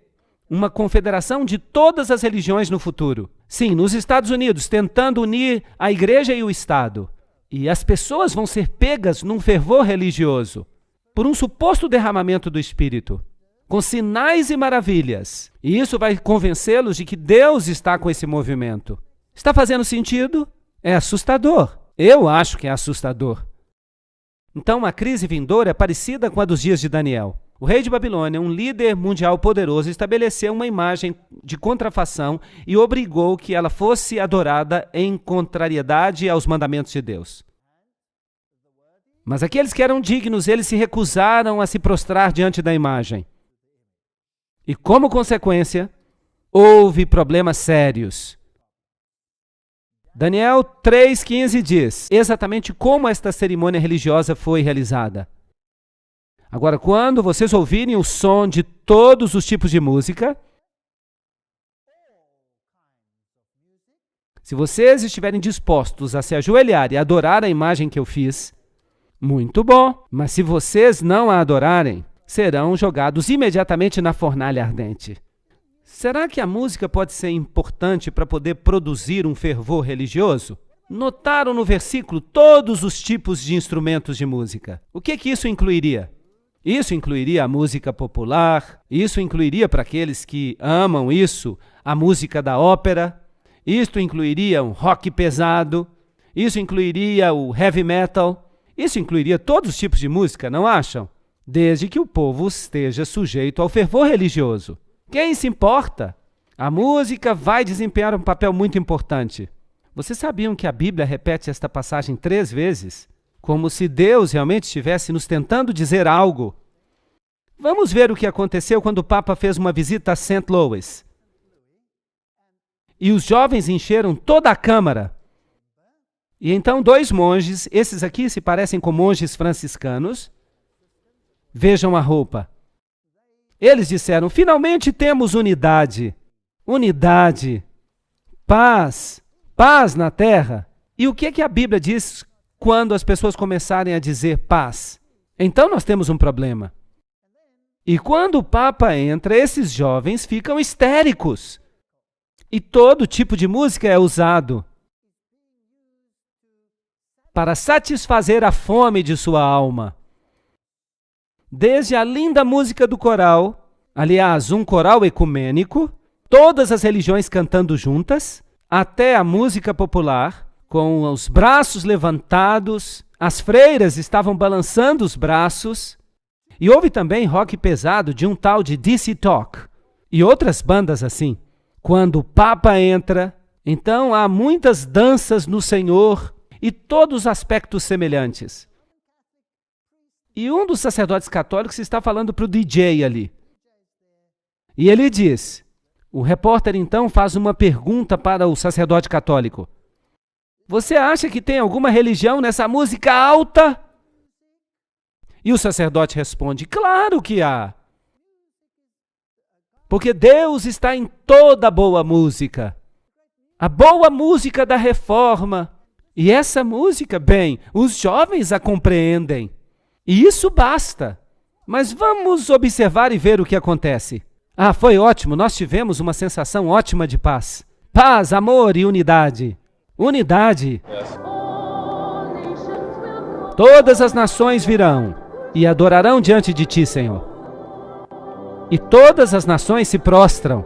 uma confederação de todas as religiões no futuro. Sim, nos Estados Unidos, tentando unir a igreja e o Estado. E as pessoas vão ser pegas num fervor religioso, por um suposto derramamento do Espírito, com sinais e maravilhas. E isso vai convencê-los de que Deus está com esse movimento. Está fazendo sentido? É assustador. Eu acho que é assustador. Então, a crise vindoura é parecida com a dos dias de Daniel. O rei de Babilônia, um líder mundial poderoso, estabeleceu uma imagem de contrafação e obrigou que ela fosse adorada em contrariedade aos mandamentos de Deus. Mas aqueles que eram dignos, eles se recusaram a se prostrar diante da imagem. E como consequência, houve problemas sérios. Daniel 3,15 diz exatamente como esta cerimônia religiosa foi realizada. Agora, quando vocês ouvirem o som de todos os tipos de música, se vocês estiverem dispostos a se ajoelhar e adorar a imagem que eu fiz, muito bom. Mas se vocês não a adorarem, serão jogados imediatamente na fornalha ardente. Será que a música pode ser importante para poder produzir um fervor religioso? Notaram no versículo todos os tipos de instrumentos de música. O que isso incluiria? Isso incluiria a música popular, isso incluiria, para aqueles que amam isso, a música da ópera, isso incluiria um rock pesado, isso incluiria o heavy metal, isso incluiria todos os tipos de música, não acham? Desde que o povo esteja sujeito ao fervor religioso. Quem se importa? A música vai desempenhar um papel muito importante. Vocês sabiam que a Bíblia repete esta passagem 3 vezes? Como se Deus realmente estivesse nos tentando dizer algo. Vamos ver o que aconteceu quando o Papa fez uma visita a St. Louis. E os jovens encheram toda a câmara. E então 2 monges, esses aqui se parecem com monges franciscanos, vejam a roupa. Eles disseram: finalmente temos unidade, unidade, paz, paz na terra. E o que é que a Bíblia diz quando as pessoas começarem a dizer paz? Então nós temos um problema. E quando o Papa entra, esses jovens ficam histéricos. E todo tipo de música é usado para satisfazer a fome de sua alma. Desde a linda música do coral, aliás, um coral ecumênico, todas as religiões cantando juntas, até a música popular, com os braços levantados, as freiras estavam balançando os braços, e houve também rock pesado de um tal de DC Talk, e outras bandas assim. Quando o Papa entra, então há muitas danças no Senhor e todos os aspectos semelhantes. E um dos sacerdotes católicos está falando para o DJ ali. E ele diz, o repórter então faz uma pergunta para o sacerdote católico. Você acha que tem alguma religião nessa música alta? E o sacerdote responde, claro que há. Porque Deus está em toda boa música. A boa música da reforma. E essa música, bem, os jovens a compreendem. E isso basta. Mas vamos observar e ver o que acontece. Ah, foi ótimo, nós tivemos uma sensação ótima de paz. Paz, amor e unidade. Unidade. Todas as nações virão e adorarão diante de ti, Senhor. E todas as nações se prostram.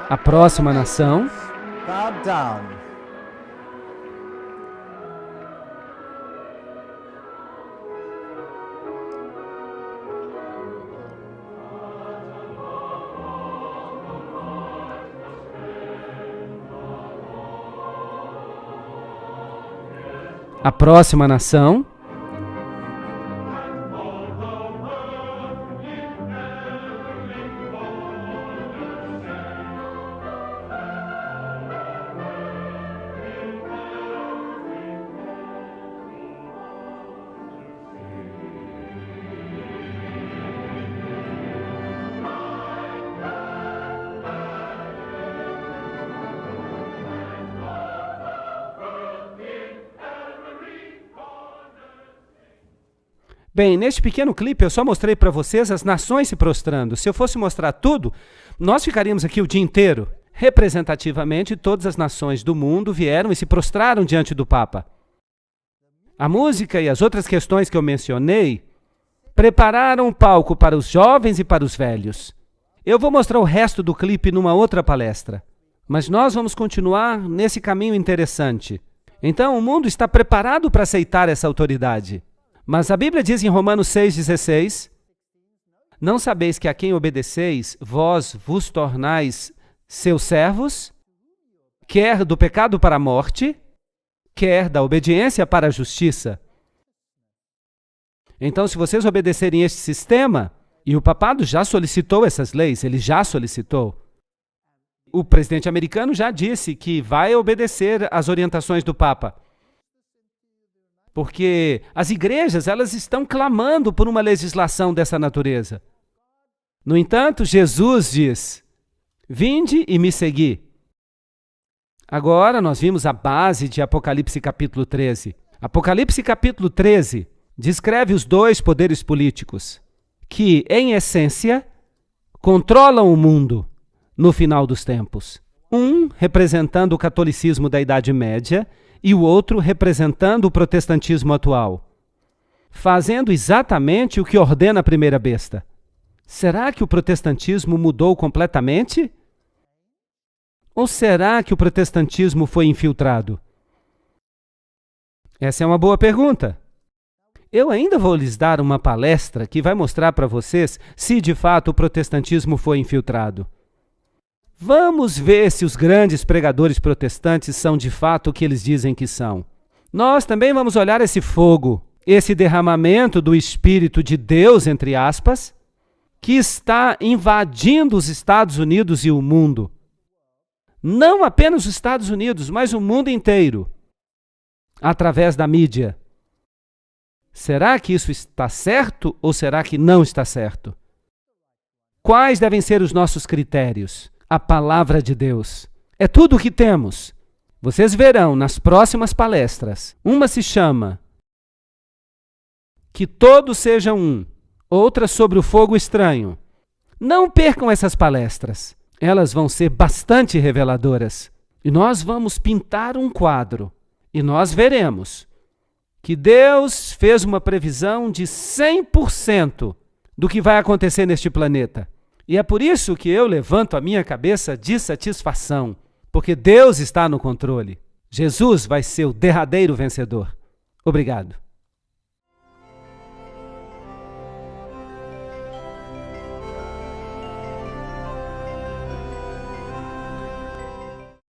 A próxima nação a próxima nação Bem, neste pequeno clipe eu só mostrei para vocês as nações se prostrando. Se eu fosse mostrar tudo, nós ficaríamos aqui o dia inteiro. Representativamente, todas as nações do mundo vieram e se prostraram diante do Papa. A música e as outras questões que eu mencionei prepararam o palco para os jovens e para os velhos. Eu vou mostrar o resto do clipe numa outra palestra. Mas nós vamos continuar nesse caminho interessante. Então, o mundo está preparado para aceitar essa autoridade. Mas a Bíblia diz em Romanos 6,16, não sabeis que a quem obedeceis, vós vos tornais seus servos, quer do pecado para a morte, quer da obediência para a justiça. Então, se vocês obedecerem este sistema, e o papado já solicitou essas leis, ele já solicitou. O presidente americano já disse que vai obedecer às orientações do Papa. Porque as igrejas, elas estão clamando por uma legislação dessa natureza. No entanto, Jesus diz, vinde e me segui. Agora nós vimos a base de Apocalipse capítulo 13. Apocalipse capítulo 13 descreve os dois poderes políticos que, em essência, controlam o mundo no final dos tempos. Um representando o catolicismo da Idade Média e o outro representando o protestantismo atual, fazendo exatamente o que ordena a primeira besta. Será que o protestantismo mudou completamente? Ou será que o protestantismo foi infiltrado? Essa é uma boa pergunta. Eu ainda vou lhes dar uma palestra que vai mostrar para vocês se de fato o protestantismo foi infiltrado. Vamos ver se os grandes pregadores protestantes são de fato o que eles dizem que são. Nós também vamos olhar esse fogo, esse derramamento do Espírito de Deus, entre aspas, que está invadindo os Estados Unidos e o mundo. Não apenas os Estados Unidos, mas o mundo inteiro, através da mídia. Será que isso está certo ou será que não está certo? Quais devem ser os nossos critérios? a palavra de Deus. É tudo o que temos. Vocês verão nas próximas palestras. Uma se chama Que Todos Sejam Um, outra sobre o fogo estranho. Não percam essas palestras. Elas vão ser bastante reveladoras. E nós vamos pintar um quadro. E nós veremos que Deus fez uma previsão de 100% do que vai acontecer neste planeta. E é por isso que eu levanto a minha cabeça de satisfação, porque Deus está no controle. Jesus vai ser o derradeiro vencedor. Obrigado.